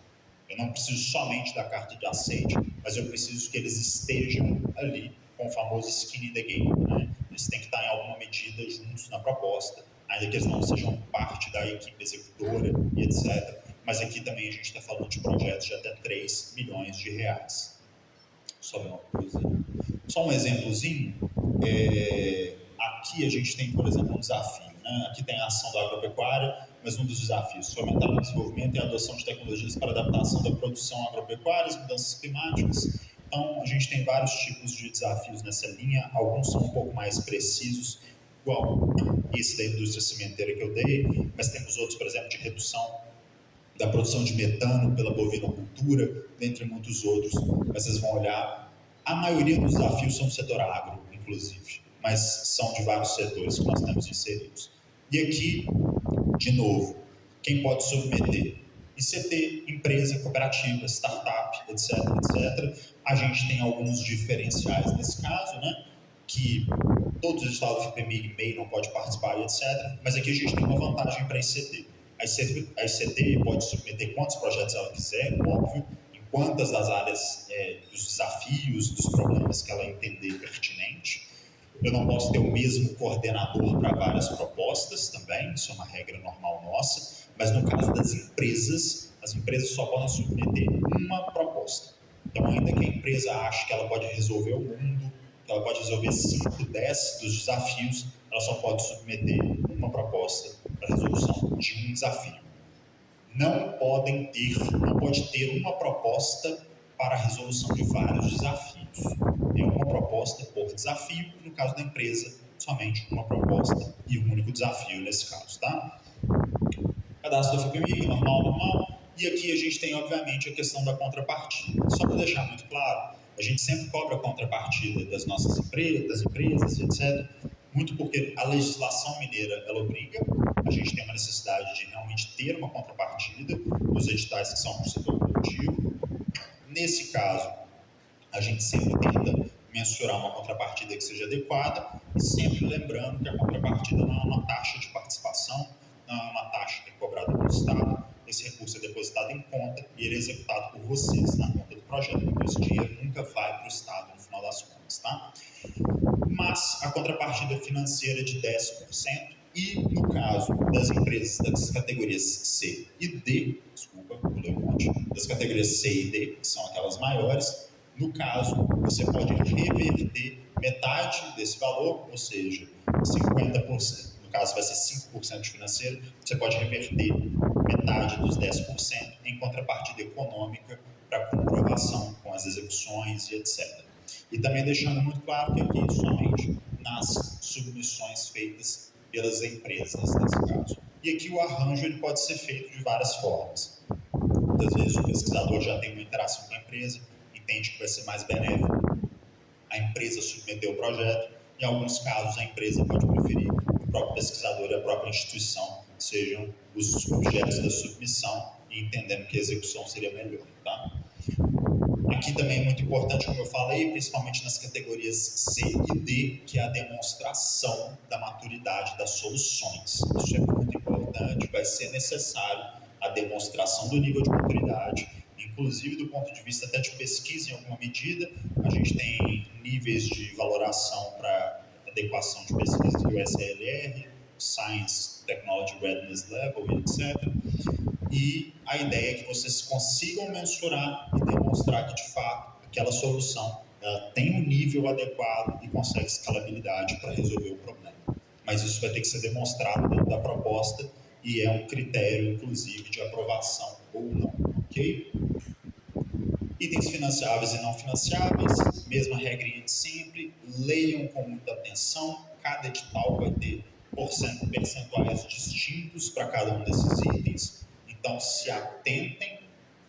Eu não preciso somente da carta de aceite, mas eu preciso que eles estejam ali com o famoso skin in the game, né? Eles têm que estar em alguma medida juntos na proposta, ainda que eles não sejam parte da equipe executora e etc. Mas aqui também a gente está falando de projetos de até R$ 3 milhões. Só um exemplozinho. Aqui a gente tem, por exemplo, um desafio, né? Aqui tem a ação da agropecuária, mas um dos desafios, fomentar o desenvolvimento e a adoção de tecnologias para adaptação da produção agropecuária às mudanças climáticas. Então, a gente tem vários tipos de desafios nessa linha, alguns são um pouco mais precisos, igual esse da indústria cimenteira que eu dei, mas temos outros, por exemplo, de redução da produção de metano pela bovinocultura, dentre muitos outros. Mas vocês vão olhar, a maioria dos desafios são do setor agro, inclusive, mas são de vários setores que nós temos inseridos. E aqui, de novo, quem pode submeter? ICT, empresa, cooperativa, startup, etc, etc. A gente tem alguns diferenciais nesse caso, né? Que todos os estados do FPMI e MEI não pode participar, etc. Mas aqui a gente tem uma vantagem para a ICT. A ICT pode submeter quantos projetos ela quiser, óbvio, em quantas das áreas dos desafios, dos problemas que ela entender pertinente. Eu não posso ter o mesmo coordenador para várias propostas também, isso é uma regra normal nossa, mas no caso das empresas, as empresas só podem submeter uma proposta. Então, ainda que a empresa ache que ela pode resolver o mundo, que ela pode resolver 5, 10 dos desafios, ela só pode submeter uma proposta para a resolução de um desafio. Não pode ter uma proposta para a resolução de vários desafios. É uma proposta por desafio, no caso da empresa, somente uma proposta e um único desafio nesse caso, tá? Cadastro do FPMI, normal. E aqui a gente tem, obviamente, a questão da contrapartida. Só para deixar muito claro, a gente sempre cobra a contrapartida das nossas empresas, das empresas, etc., muito porque a legislação mineira, ela obriga, a gente tem uma necessidade de realmente ter uma contrapartida nos editais que são para o setor produtivo. Nesse caso, a gente sempre tenta mensurar uma contrapartida que seja adequada e sempre lembrando que a contrapartida não é uma taxa de participação, não é uma taxa que é cobrada pelo Estado. Esse recurso é depositado em conta e ele é executado por vocês na conta do projeto. Então, esse dinheiro nunca vai para o Estado no final das contas, tá? Mas a contrapartida financeira é de 10%, e no caso das empresas das categorias C e D, das categorias C e D, que são aquelas maiores, no caso, você pode reverter metade desse valor, ou seja, 50%. No caso vai ser 5% de financeiro, você pode reverter metade dos 10% em contrapartida econômica para comprovação com as execuções e etc. E também deixando muito claro que aqui somente nas submissões feitas pelas empresas, nesse caso. E aqui o arranjo ele pode ser feito de várias formas. Muitas vezes o pesquisador já tem uma interação com a empresa, entende que vai ser mais benéfico a empresa submeter o projeto. Em alguns casos, a empresa pode preferir que o próprio pesquisador e a própria instituição sejam os objetos da submissão e entendendo que a execução seria melhor. Tá? Aqui também é muito importante, como eu falei, principalmente nas categorias C e D, que é a demonstração da maturidade das soluções. Isso é muito importante, vai ser necessário a demonstração do nível de maturidade, inclusive do ponto de vista até de pesquisa em alguma medida. A gente tem níveis de valoração para adequação de pesquisa do SLR, Science Technology Readiness Level, etc. E a ideia é que vocês consigam mensurar e demonstrar que, de fato, aquela solução tem um nível adequado e consegue escalabilidade para resolver o problema. Mas isso vai ter que ser demonstrado dentro da proposta e é um critério, inclusive, de aprovação ou não, ok? Itens financiáveis e não financiáveis, mesma regrinha de sempre, leiam com muita atenção, cada edital vai ter percentuais distintos para cada um desses itens, então se atentem.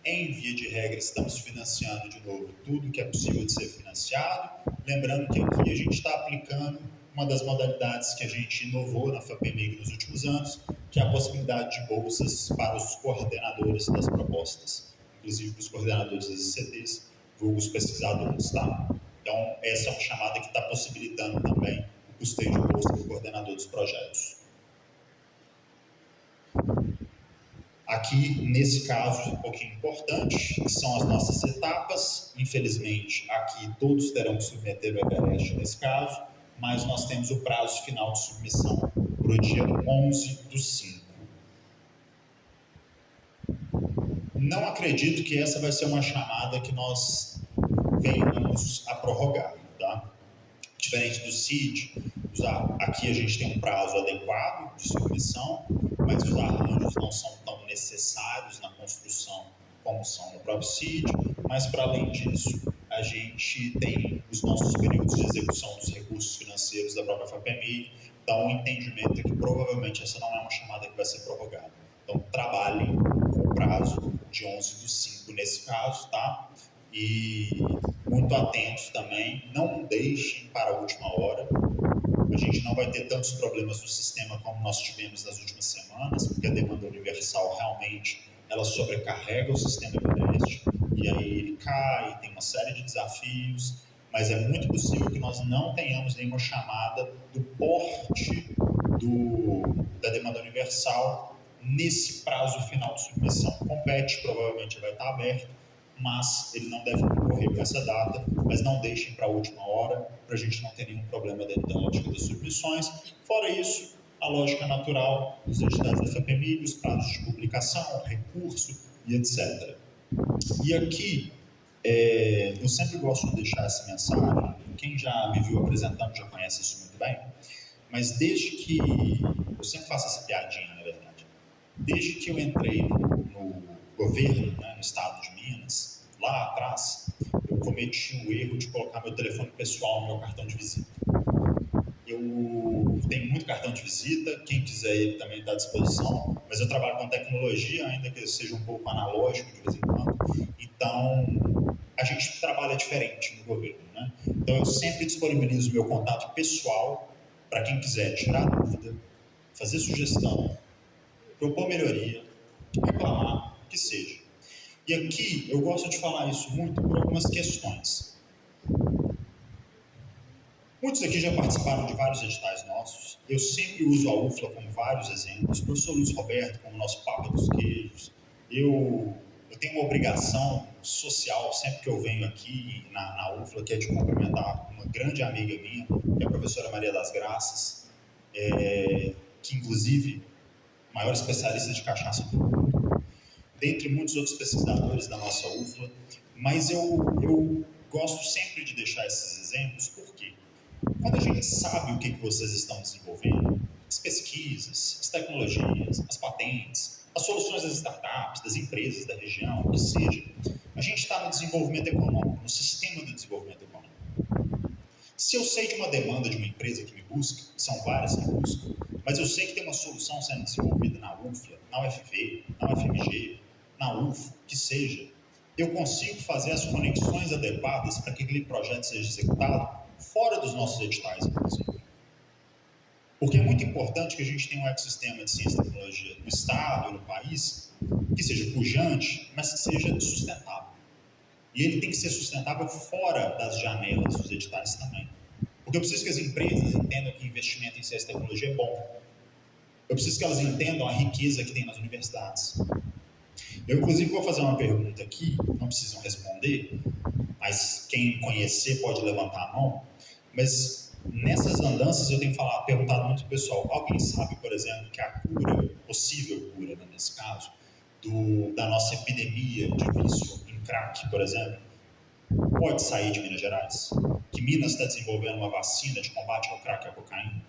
Em via de regra, estamos financiando de novo tudo que é possível de ser financiado, lembrando que aqui a gente está aplicando uma das modalidades que a gente inovou na FAPEMIG nos últimos anos, que é a possibilidade de bolsas para os coordenadores das propostas, inclusive para os coordenadores das ICTs, os pesquisadores, tá? Então, essa é uma chamada que está possibilitando também o custeio de bolsa para o coordenador dos projetos. Aqui, nesse caso, um pouquinho importante, que são as nossas etapas. Infelizmente, aqui todos terão que submeter o Everest nesse caso, mas nós temos o prazo final de submissão para o dia 11/5. Não acredito que essa vai ser uma chamada que nós venhamos a prorrogar, tá? Diferente do CID, aqui a gente tem um prazo adequado de submissão, mas os arranjos não são tão necessários na construção como são no próprio CID, mas para além disso, a gente tem os nossos períodos de execução dos recursos financeiros da própria FAPEMIG, então o entendimento é que provavelmente essa não é uma chamada que vai ser prorrogada. Então trabalhem com o prazo de 11/5 nesse caso, tá? E muito atentos também, não deixem para a última hora. A gente não vai ter tantos problemas no sistema como nós tivemos nas últimas semanas, porque a demanda universal realmente ela sobrecarrega o sistema Everest, e aí ele cai, tem uma série de desafios, mas é muito possível que nós não tenhamos nenhuma chamada do porte da demanda universal nesse prazo final de submissão. Compete provavelmente vai estar aberto, mas ele não deve concorrer com essa data, mas não deixem para a última hora, para a gente não ter nenhum problema dentro da lógica das submissões. Fora isso, a lógica natural dos editais da FAPEMIG, os prazos de publicação, recurso e etc. E aqui, eu sempre gosto de deixar essa mensagem, quem já me viu apresentando já conhece isso muito bem, mas desde que, eu sempre faço essa piadinha, na verdade, desde que eu entrei no governo, né, no estado de Minas, lá atrás, eu cometi o erro de colocar meu telefone pessoal no meu cartão de visita. Eu tenho muito cartão de visita, quem quiser ele também está à disposição, mas eu trabalho com tecnologia, ainda que seja um pouco analógico de vez em quando, então a gente trabalha diferente no governo, né? Então eu sempre disponibilizo meu contato pessoal para quem quiser tirar dúvida, fazer sugestão, propor melhoria, reclamar, o que seja. E aqui eu gosto de falar isso muito por algumas questões. Muitos aqui já participaram de vários editais nossos. Eu sempre uso a UFLA como vários exemplos. O professor Luiz Roberto como nosso Papa dos Queijos. Eu tenho uma obrigação social sempre que eu venho aqui na UFLA, que é de cumprimentar uma grande amiga minha, que é a professora Maria das Graças, que inclusive é a maior especialista de cachaça do mundo, dentre muitos outros pesquisadores da nossa UFLA. Mas eu gosto sempre de deixar esses exemplos, porque quando a gente sabe o que vocês estão desenvolvendo, as pesquisas, as tecnologias, as patentes, as soluções das startups, das empresas da região, o que seja. A gente está no desenvolvimento econômico, no sistema do desenvolvimento econômico. Se eu sei de uma demanda de uma empresa que me busca, são várias que buscam, mas eu sei que tem uma solução sendo desenvolvida na UFLA, na UFV, na UFMG, na UFO, que seja, eu consigo fazer as conexões adequadas para que aquele projeto seja executado fora dos nossos editais, inclusive. Porque é muito importante que a gente tenha um ecossistema de ciência e tecnologia no Estado e no país que seja pujante, mas que seja sustentável. E ele tem que ser sustentável fora das janelas dos editais também. Porque eu preciso que as empresas entendam que investimento em ciência e tecnologia é bom. Eu preciso que elas entendam a riqueza que tem nas universidades. Eu, inclusive, vou fazer uma pergunta aqui, não precisam responder, mas quem conhecer pode levantar a mão. Mas nessas andanças eu tenho perguntado muito ao pessoal, alguém sabe, por exemplo, que a cura, possível cura, né, nesse caso, da nossa epidemia de vício em crack, por exemplo, pode sair de Minas Gerais? Que Minas está desenvolvendo uma vacina de combate ao crack e à cocaína?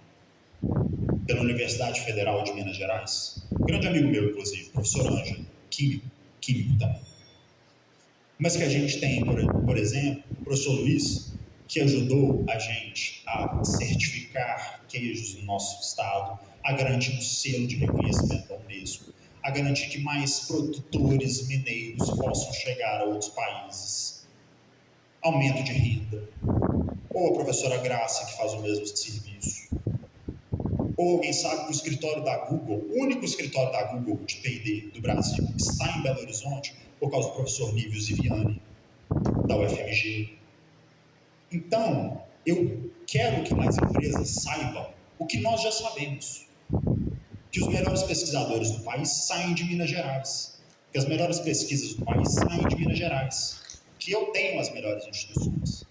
Pela Universidade Federal de Minas Gerais. Um grande amigo meu, inclusive, professor Ângelo, químico também. Mas que a gente tem, por exemplo, o professor Luiz, que ajudou a gente a certificar queijos no nosso estado, a garantir um selo de reconhecimento da Unesco, a garantir que mais produtores mineiros possam chegar a outros países, aumento de renda, ou a professora Graça, que faz o mesmo serviço, ou alguém sabe que o escritório da Google, o único escritório da Google de P&D do Brasil, está em Belo Horizonte por causa do professor Nívio Ziviani, da UFMG. Então, eu quero que mais empresas saibam o que nós já sabemos, que os melhores pesquisadores do país saem de Minas Gerais, que as melhores pesquisas do país saem de Minas Gerais, que eu tenho as melhores instituições.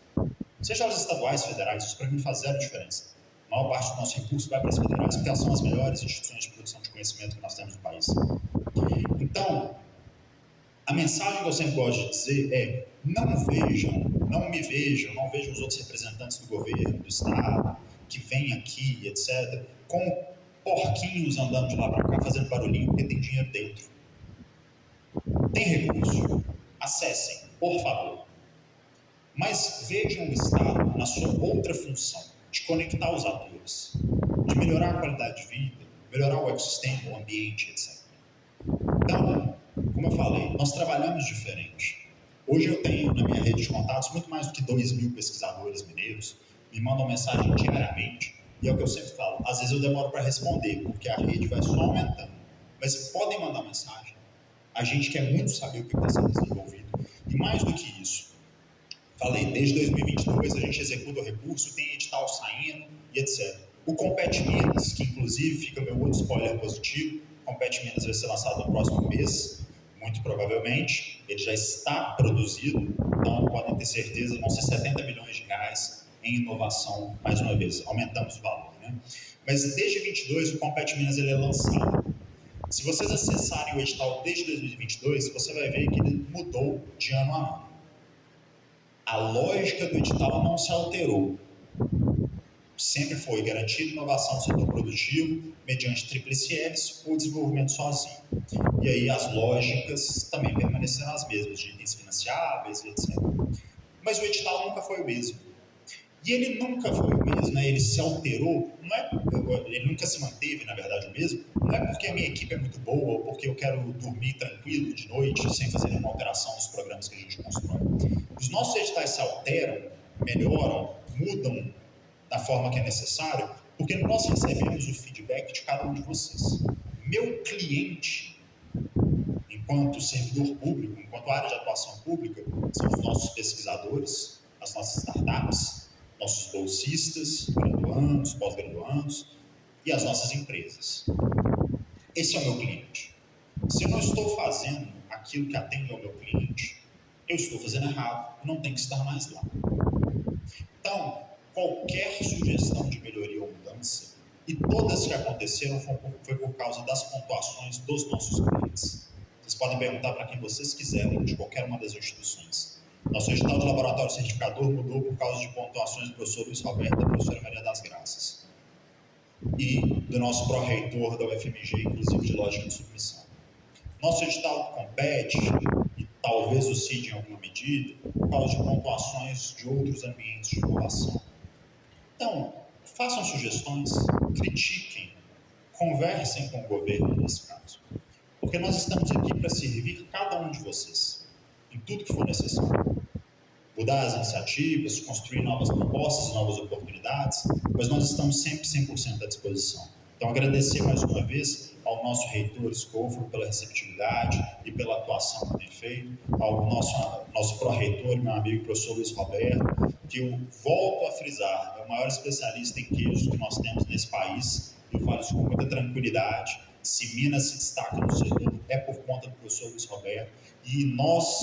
Seja elas estaduais, federais, isso para mim faz zero diferença. A maior parte do nosso recurso vai para as federais, porque elas são as melhores instituições de produção de conhecimento que nós temos no país. Então, a mensagem que eu sempre gosto de dizer é: não me vejam, não vejam os outros representantes do governo, do Estado, que vêm aqui, etc., como porquinhos andando de lá para cá, fazendo barulhinho, porque tem dinheiro dentro. Tem recurso? Acessem, por favor. Mas vejam o Estado na sua outra função, de conectar os atores, de melhorar a qualidade de vida, melhorar o ecossistema, o ambiente, etc. Então, como eu falei, nós trabalhamos diferente. Hoje eu tenho na minha rede de contatos muito mais do que 2.000 pesquisadores mineiros, me mandam mensagem diariamente, e é o que eu sempre falo, às vezes eu demoro para responder, porque a rede vai só aumentando, mas podem mandar mensagem. A gente quer muito saber o que está sendo desenvolvido, e mais do que isso, falei, desde 2022 a gente executa o recurso, tem edital saindo e etc. O Compete Minas, que inclusive fica meu outro spoiler positivo, Compete Minas vai ser lançado no próximo mês, muito provavelmente, ele já está produzido, então podem ter certeza, vão ser 70 milhões de reais em inovação, mais uma vez, aumentamos o valor, né? Mas desde 22 o Compete Minas ele é lançado. Se vocês acessarem o edital desde 2022, você vai ver que ele mudou de ano a ano. A lógica do edital não se alterou. Sempre foi garantir inovação no setor produtivo mediante tríplice hélice ou desenvolvimento sozinho. E aí as lógicas também permaneceram as mesmas, de itens financiáveis e etc. Mas o edital nunca foi o mesmo. E ele nunca foi o mesmo, né? Ele se alterou, ele nunca se manteve, na verdade, o mesmo, não é porque a minha equipe é muito boa ou porque eu quero dormir tranquilo de noite sem fazer nenhuma alteração nos programas que a gente constrói. Os nossos editais se alteram, melhoram, mudam da forma que é necessário, porque nós recebemos o feedback de cada um de vocês. Meu cliente, enquanto servidor público, enquanto área de atuação pública, são os nossos pesquisadores, as nossas startups, nossos bolsistas, graduandos, pós-graduandos e as nossas empresas. Esse é o meu cliente. Se eu não estou fazendo aquilo que atende ao meu cliente, eu estou fazendo errado, não tem que estar mais lá. Então, qualquer sugestão de melhoria ou mudança, e todas que aconteceram foi por causa das pontuações dos nossos clientes. Vocês podem perguntar para quem vocês quiserem, de qualquer uma das instituições. Nosso edital de laboratório certificador mudou por causa de pontuações do professor Luiz Roberto e da professora Maria das Graças. e do nosso pró-reitor da UFMG, inclusive de lógica de submissão. Nosso edital compete, e talvez o CID em alguma medida, por causa de pontuações de outros ambientes de inovação. Então, façam sugestões, critiquem, conversem com o governo nesse caso. Porque nós estamos aqui para servir cada um de vocês, em tudo que for necessário. Mudar as iniciativas, construir novas propostas e novas oportunidades, mas nós estamos sempre 100% à disposição. Então, agradecer mais uma vez ao nosso reitor Escofro pela receptividade e pela atuação que tem feito, ao nosso pró-reitor, meu amigo professor Luiz Roberto, que eu volto a frisar, é o maior especialista em queijos que nós temos nesse país, e eu falo isso com muita tranquilidade. Se Minas se destaca no setor, é por conta do professor Luiz Roberto. E nós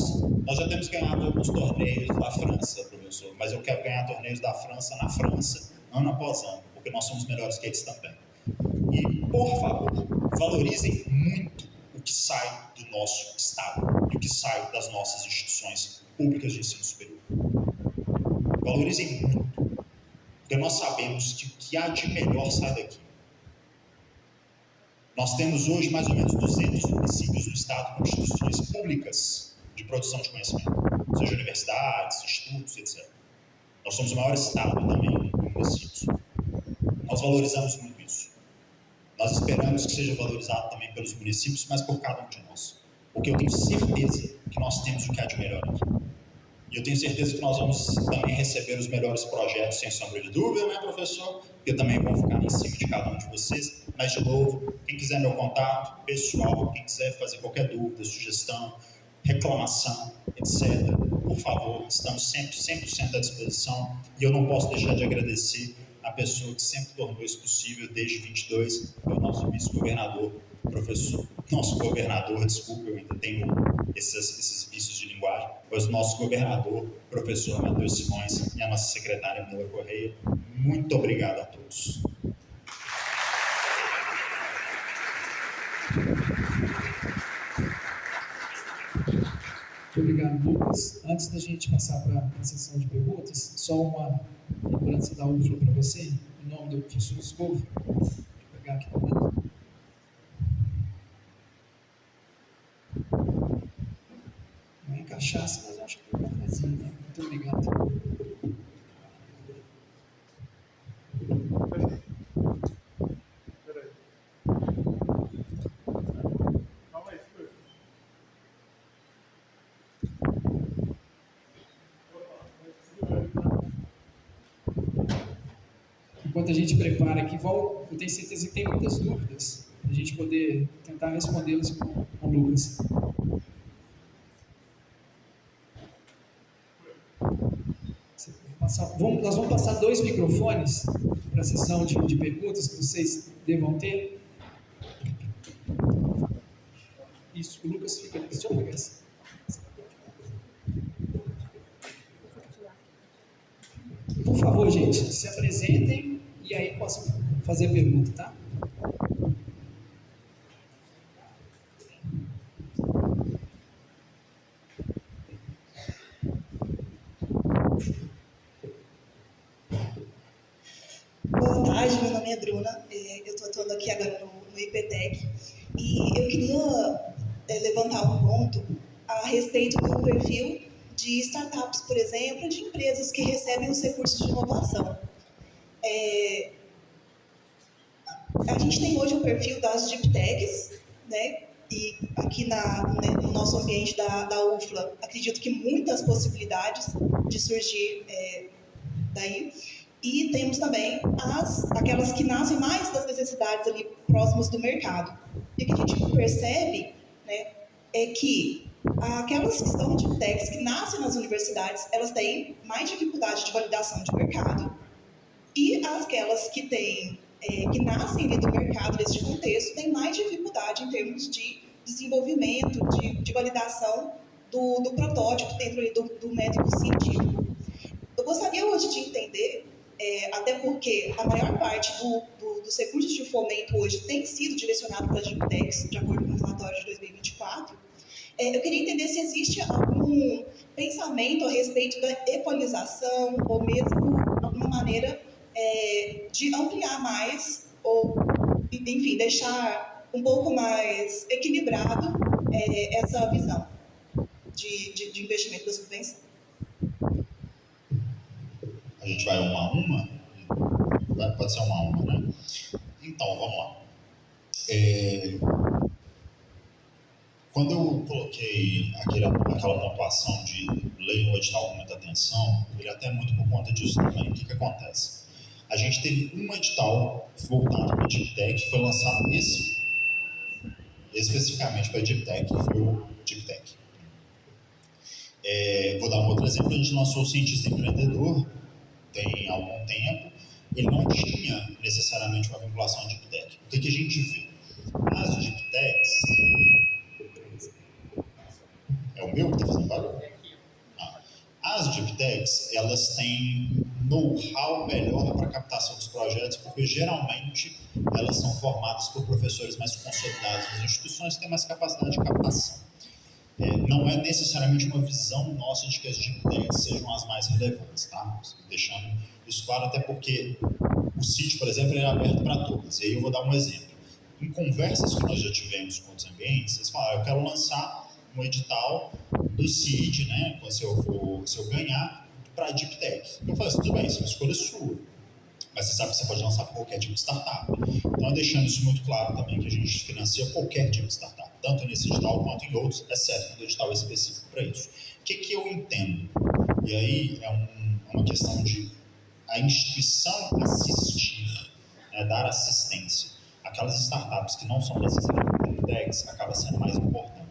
já temos ganhado alguns torneios da França, professor, mas eu quero ganhar torneios da França na França, ano após ano, porque nós somos melhores que eles também. E, por favor, valorizem muito o que sai do nosso Estado e o que sai das nossas instituições públicas de ensino superior. Valorizem muito, porque nós sabemos que o que há de melhor sai daqui. Nós temos hoje mais ou menos 200 municípios no Estado com instituições públicas de produção de conhecimento, seja universidades, institutos, etc. Nós somos o maior Estado também em municípios. Nós valorizamos muito isso. Nós esperamos que seja valorizado também pelos municípios, mas por cada um de nós. Porque eu tenho certeza que nós temos o que há de melhor aqui. E eu tenho certeza que nós vamos também receber os melhores projetos, sem sombra de dúvida, né, professor? Porque também vão ficar em cima de cada um de vocês. Mas, de novo, quem quiser meu contato pessoal, quem quiser fazer qualquer dúvida, sugestão, reclamação, etc., por favor, estamos sempre 100% à disposição. E eu não posso deixar de agradecer a pessoa que sempre tornou isso possível desde 22, que é o nosso vice-governador, professor, nosso governador, desculpa, eu ainda tenho esses vícios de linguagem, mas o nosso governador, professor Matheus Simões, e a nossa secretária Mila Correia. Muito obrigado a todos. Muito obrigado, Lucas. Antes da gente passar para a sessão de perguntas, só uma lembrança da UFLA para você, em nome do professor Escofro. Vou pegar aqui para lá. Não é cachaça, mas acho que é um cafezinho, né? Muito obrigado. Enquanto a gente prepara aqui, eu tenho certeza que tem muitas dúvidas, para a gente poder tentar respondê-las com o Lucas. Nós vamos passar 2 microfones para a sessão de perguntas que vocês devam ter. Isso, o Lucas fica ali. Deixa eu pegar essa. Por favor, gente, se apresentem e aí possam fazer a pergunta, tá? Boa tarde, meu nome é Bruna, eu estou atuando aqui agora no IPTEC e eu queria levantar um ponto a respeito do perfil de startups, por exemplo, de empresas que recebem os recursos de inovação. A gente tem hoje o perfil das Deep Techs, né? E aqui no nosso ambiente da UFLA, acredito que muitas possibilidades de surgir daí. E temos também aquelas que nascem mais das necessidades ali próximas do mercado. E o que a gente percebe, né, é que aquelas que são Deep Techs que nascem nas universidades, elas têm mais dificuldade de validação de mercado. E aquelas que nascem ali do mercado nesse contexto têm mais dificuldade em termos de desenvolvimento, de validação do protótipo dentro ali do método científico. Eu gostaria hoje de entender, até porque a maior parte dos recursos de fomento hoje tem sido direcionado para as Deep Techs, de acordo com o relatório de 2024, eu queria entender se existe algum pensamento a respeito da equalização ou mesmo alguma maneira de ampliar mais ou, enfim, deixar um pouco mais equilibrado essa visão de investimento da subvenção. A gente vai uma a uma? Pode ser uma a uma, né? Então, vamos lá. Quando eu coloquei aquela pontuação de ler o edital com muita atenção, ele até é muito por conta disso também. O que acontece? A gente teve um edital voltado para a Deep Tech, que foi lançado especificamente para a Deep Tech, que foi o Deep Tech. Vou dar um outro exemplo. A gente lançou o Cientista Empreendedor tem algum tempo. Ele não tinha necessariamente uma vinculação à Deep Tech. O que a gente vê? As Deep Techs... É o meu que está fazendo barulho? As Deep Techs, elas têm know-how melhor para a captação dos projetos, porque geralmente elas são formadas por professores mais consolidados nas instituições que têm mais capacidade de captação. Não é necessariamente uma visão nossa de que as Deep Techs sejam as mais relevantes, tá? Deixando isso claro, até porque o CID, por exemplo, é aberto para todas. E aí eu vou dar um exemplo. Em conversas que nós já tivemos com outros ambientes, eles falaram, eu quero lançar um edital do CID, né, se eu ganhar, para a Deep Tech. Eu falei, tudo bem, isso é uma escolha sua, mas você sabe que você pode lançar para qualquer tipo de startup. Então, deixando isso muito claro também, que a gente financia qualquer tipo de startup, tanto nesse edital quanto em outros, exceto quando o edital é específico para isso. O que eu entendo? E aí é uma questão de a instituição assistir, né, dar assistência. Aquelas startups que não são necessariamente Deep Techs, acaba sendo mais importante.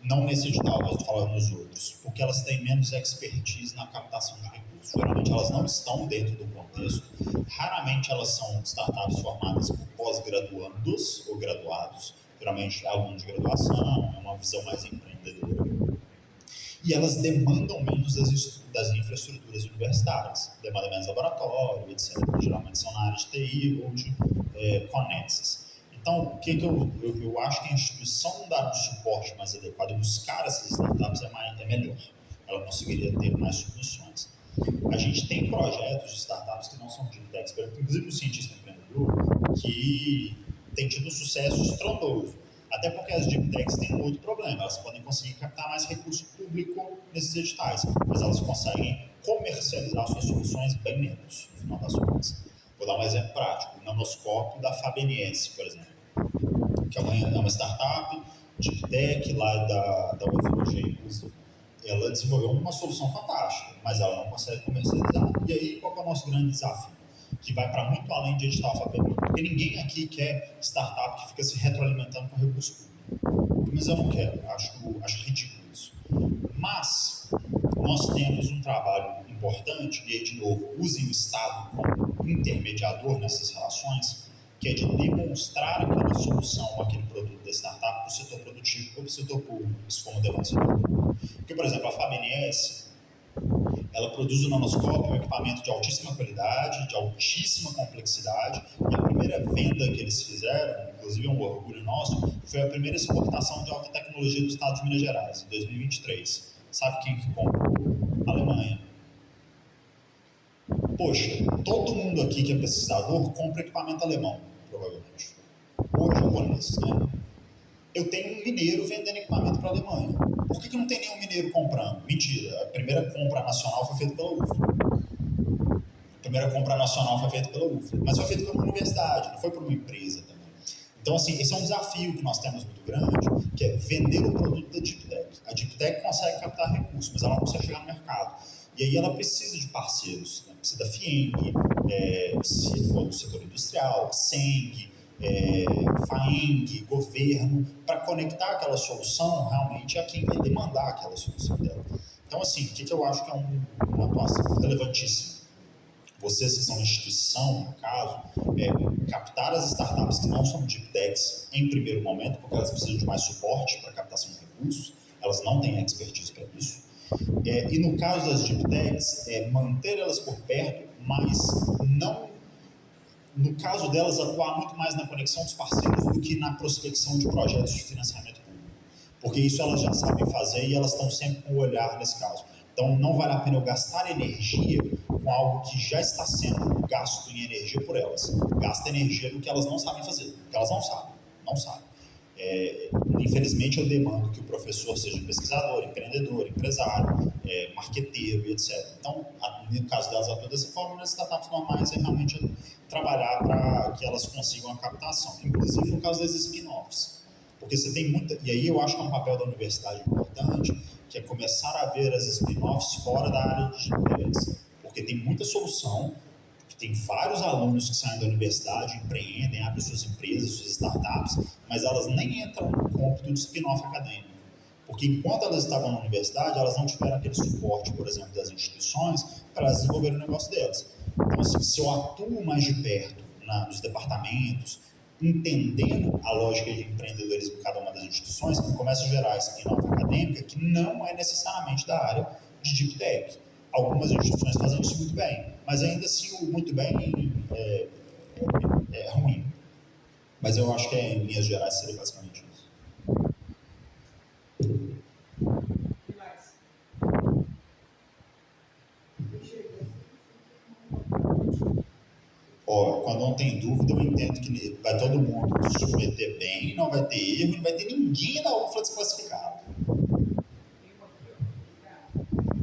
Não nesse edital, mas estou falando nos outros, porque elas têm menos expertise na captação de recursos. Geralmente elas não estão dentro do contexto, raramente elas são startups formadas por pós-graduandos ou graduados, geralmente alunos de graduação, é uma visão mais empreendedora. E elas demandam menos das infraestruturas universitárias, demandam menos laboratório, etc. Geralmente são na área de TI ou de conexas. Então, o que eu acho que a instituição dar um suporte mais adequado e buscar essas startups é melhor. Ela conseguiria ter mais submissões. A gente tem projetos de startups que não são de Deep Techs, inclusive o Cientista Empreendedor, que tem tido um sucesso estrondoso. Até porque as Deep Techs têm um outro problema, elas podem conseguir captar mais recurso público nesses editais, mas elas conseguem comercializar suas soluções bem menos, no final das contas. Vou dar um exemplo prático, o nanoscópio da FABNS, por exemplo, que é uma startup Deep Tech lá da UFMG, inclusive. Ela desenvolveu uma solução fantástica, mas ela não consegue comercializar. E aí, qual é o nosso grande desafio? Que vai para muito além de edital FAPEMI. Porque ninguém aqui quer startup que fica se retroalimentando com recurso público. Mas eu não quero, acho ridículo isso. Mas nós temos um trabalho importante, e aí, de novo, usem o Estado como intermediador nessas relações, que é de demonstrar aquela solução, aquele produto da startup para o setor produtivo ou para o setor público, se for um modelo do setor público. Porque, por exemplo, a FABNS, ela produz o nanoscópio, um equipamento de altíssima qualidade, de altíssima complexidade, e a primeira venda que eles fizeram, inclusive é um orgulho nosso, foi a primeira exportação de alta tecnologia do estado de Minas Gerais, em 2023. Sabe quem que comprou? A Alemanha. Poxa, todo mundo aqui que é pesquisador compra equipamento alemão, provavelmente. Ou japonês, né? Eu tenho um mineiro vendendo equipamento para a Alemanha. Por que não tem nenhum mineiro comprando? Mentira, a primeira compra nacional foi feita pela UFLA. Mas foi feita por uma universidade, não foi por uma empresa também. Então, assim, esse é um desafio que nós temos muito grande, que é vender o produto da Deep Tech. A Deep Tech consegue captar recursos, mas ela não consegue chegar no mercado. E aí ela precisa de parceiros, né? Precisa da FIENG, se for do setor industrial, SENG, FAENG, governo, para conectar aquela solução realmente a quem vai demandar aquela solução dela. Então, assim, o que eu acho que é uma atuação relevantíssima? Vocês que são instituição, no caso, captar as startups que não são Deep Techs em primeiro momento, porque elas precisam de mais suporte para captação de recursos, elas não têm expertise para isso. E no caso das Deep Techs, manter elas por perto, mas não, no caso delas, atuar muito mais na conexão dos parceiros do que na prospecção de projetos de financiamento público. Porque isso elas já sabem fazer e elas estão sempre com o olhar nesse caso. Então, não vale a pena eu gastar energia com algo que já está sendo gasto em energia por elas. Gasta energia no que elas não sabem fazer, que elas não sabem. Infelizmente, eu demando que o professor seja pesquisador, empreendedor, empresário, marqueteiro e etc. Então, no caso delas atuam dessa forma, nas startups normais é realmente trabalhar para que elas consigam a captação, inclusive no caso das spin-offs. Porque você tem muita... E aí eu acho que é um papel da universidade importante, que é começar a ver as spin-offs fora da área de interesse. Porque tem muita solução, tem vários alunos que saem da universidade, empreendem, abrem suas empresas, suas startups, mas elas nem entram no cômputo de spin-off acadêmico. Porque enquanto elas estavam na universidade, elas não tiveram aquele suporte, por exemplo, das instituições para elas desenvolverem o negócio delas. Então, assim, se eu atuo mais de perto nos departamentos, entendendo a lógica de empreendedorismo de cada uma das instituições, começa a gerar spin-off acadêmica que não é necessariamente da área de Deep Tech. Algumas instituições fazem isso muito bem, mas ainda assim o muito bem é ruim. Mas eu acho que em linhas gerais seria basicamente isso. Quando não tem dúvida, eu entendo que vai todo mundo se submeter bem, não vai ter erro, não vai ter ninguém da UFLA desclassificado.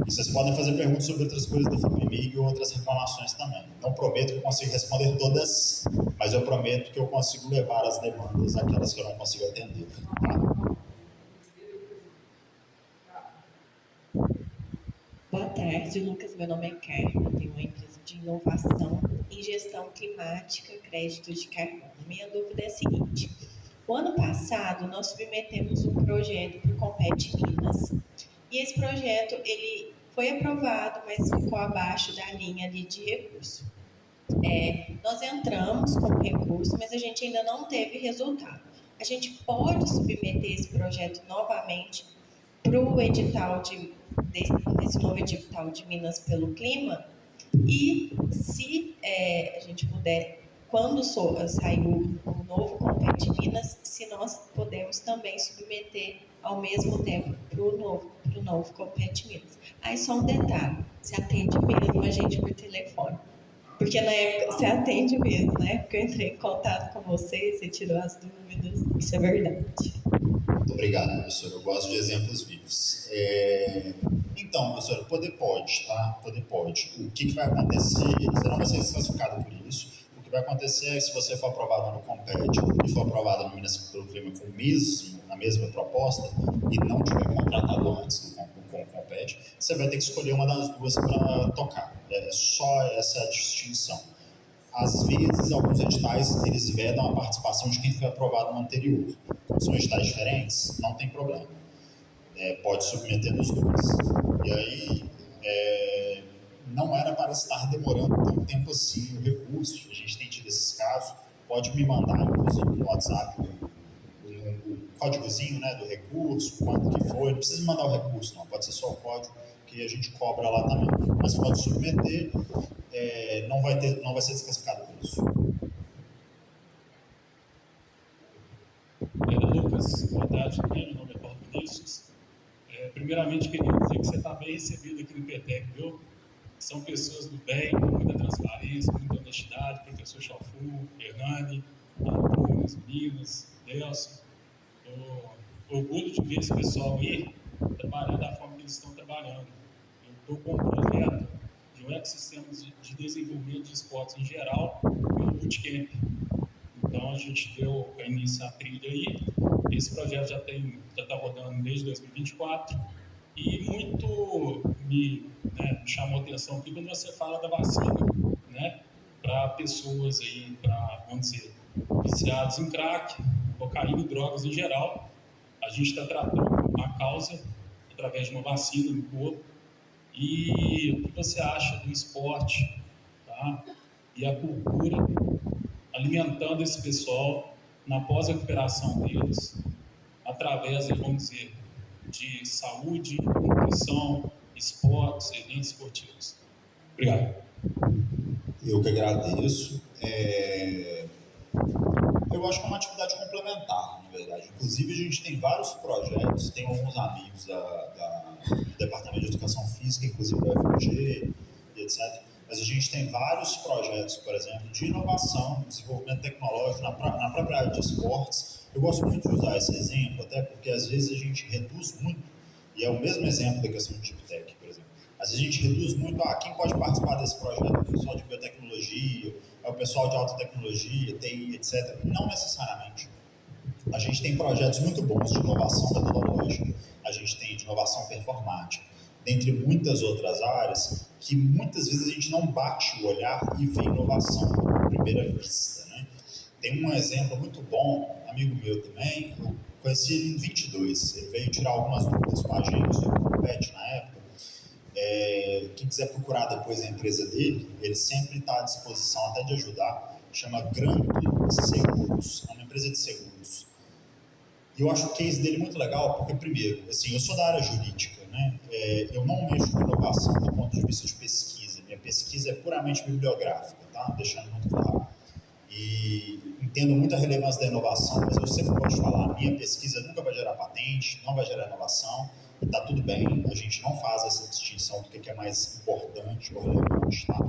E vocês podem fazer perguntas sobre outras coisas da FAPEMIG e outras reclamações também. Não prometo que eu consigo responder todas, mas eu prometo que eu consigo levar as demandas àquelas que eu não consigo atender. Tá? Boa tarde, Lucas. Meu nome é Carla, tenho uma empresa de inovação em gestão climática, créditos de carbono. Minha dúvida é a seguinte: o ano passado nós submetemos um projeto para o Compete Minas e esse projeto ele foi aprovado, mas ficou abaixo da linha ali de recurso. Nós entramos com recurso, mas a gente ainda não teve resultado. A gente pode submeter esse projeto novamente para o edital desse novo edital de Minas pelo Clima, e se a gente puder, quando sair o novo Compete Minas, se nós podemos também submeter ao mesmo tempo para o novo Compete Minas. Aí só um detalhe, você atende mesmo a gente por telefone. Porque na época você atende mesmo, na época eu entrei em contato com você tirou as dúvidas, isso é verdade. Muito obrigado, professor. Eu gosto de exemplos vivos. Então, professor, poder pode, tá? Poder pode. O que vai acontecer? Você não vai ser classificado por isso. O que vai acontecer é que se você for aprovado no Compete e for aprovado no Minas pelo Clima com a mesma proposta e não tiver contratado antes com o Compete, você vai ter que escolher uma das duas para tocar. É só essa distinção. Às vezes, alguns editais, eles vedam a participação de quem foi aprovado no anterior. São editais diferentes, não tem problema. Pode submeter nos dois. E aí, não era para estar demorando tanto tempo assim o recurso. A gente tem tido esses casos. Pode me mandar, inclusive, no WhatsApp o códigozinho, né, do recurso, quanto que foi. Não precisa mandar o recurso, não. Pode ser só o código que a gente cobra lá também. Mas pode submeter. Não vai ser desclassificado por isso. Lucas, boa tarde, meu nome é Paulo Vinícius. Primeiramente, queria dizer que você está bem recebido aqui no PETEC, viu? São pessoas do bem, com muita transparência, muita honestidade, professor Chafu, Hernani, Nunes, Meninas, Delson. Orgulho de ver esse pessoal aí trabalhar da forma que eles estão trabalhando. Eu estou com um projeto de um ecossistema de desenvolvimento de esportes em geral pelo Bootcamp. Então, a gente deu a início à trilha aí. Esse projeto já está rodando desde 2024 e muito me chamou a atenção aqui quando você fala da vacina, né? Para pessoas aí, vamos dizer, viciados em crack, cocaína e drogas em geral. A gente está tratando a causa através de uma vacina no corpo. E o que você acha do esporte, tá? E a cultura alimentando esse pessoal na pós-recuperação deles, através, vamos dizer, de saúde, nutrição, esportes, eventos esportivos. Obrigado. Eu que agradeço. Eu acho que é uma atividade complementar, na verdade. Inclusive, a gente tem vários projetos, tem alguns amigos do Departamento de Educação Física, inclusive da FUG, e etc. mas a gente tem vários projetos, por exemplo, de inovação, desenvolvimento tecnológico na própria área de esportes. Eu gosto muito de usar esse exemplo, até porque às vezes a gente reduz muito, e é o mesmo exemplo da questão de Deep Tech, por exemplo. Às vezes a gente reduz muito, quem pode participar desse projeto? É o pessoal de biotecnologia, é o pessoal de alta tecnologia, TI, etc. Não necessariamente. A gente tem projetos muito bons de inovação metodológica, a gente tem de inovação performática, dentre muitas outras áreas, que muitas vezes a gente não bate o olhar e vê inovação à primeira vista, né? Tem um exemplo muito bom, amigo meu também, eu conheci ele em 22, ele veio tirar algumas dúvidas com a gente sobre o Compete na época. Quem quiser procurar depois a empresa dele, ele sempre está à disposição até de ajudar, chama Granto Seguros, é uma empresa de seguros. E eu acho o case dele muito legal, porque, primeiro, assim, eu sou da área jurídica, né? Eu não mexo com inovação do ponto de vista de pesquisa. Minha pesquisa é puramente bibliográfica, tá? Deixando muito claro. E entendo muito a relevância da inovação, mas eu sempre gosto de falar, minha pesquisa nunca vai gerar patente, não vai gerar inovação, e tá tudo bem, a gente não faz essa distinção do que é mais importante ou relevante, tá?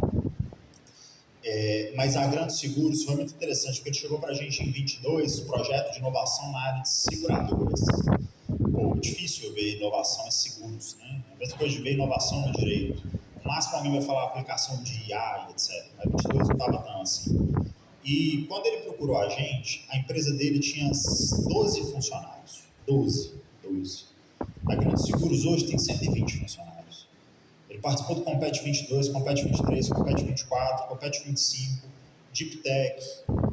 Mas a Granto Seguros foi muito interessante, porque ele chegou para a gente em 22, projeto de inovação na área de seguradoras. Pô, difícil eu ver inovação em seguros, né? A mesma coisa de ver inovação no direito. No máximo alguém vai falar aplicação de IA, etc. Mas 22 não estava tão assim. E quando ele procurou a gente, a empresa dele tinha 12 funcionários. 12. A Granto Seguros hoje tem 120 funcionários. Ele participou do Compete 22, Compete 23, Compete 24, Compete 25, Deep Tech,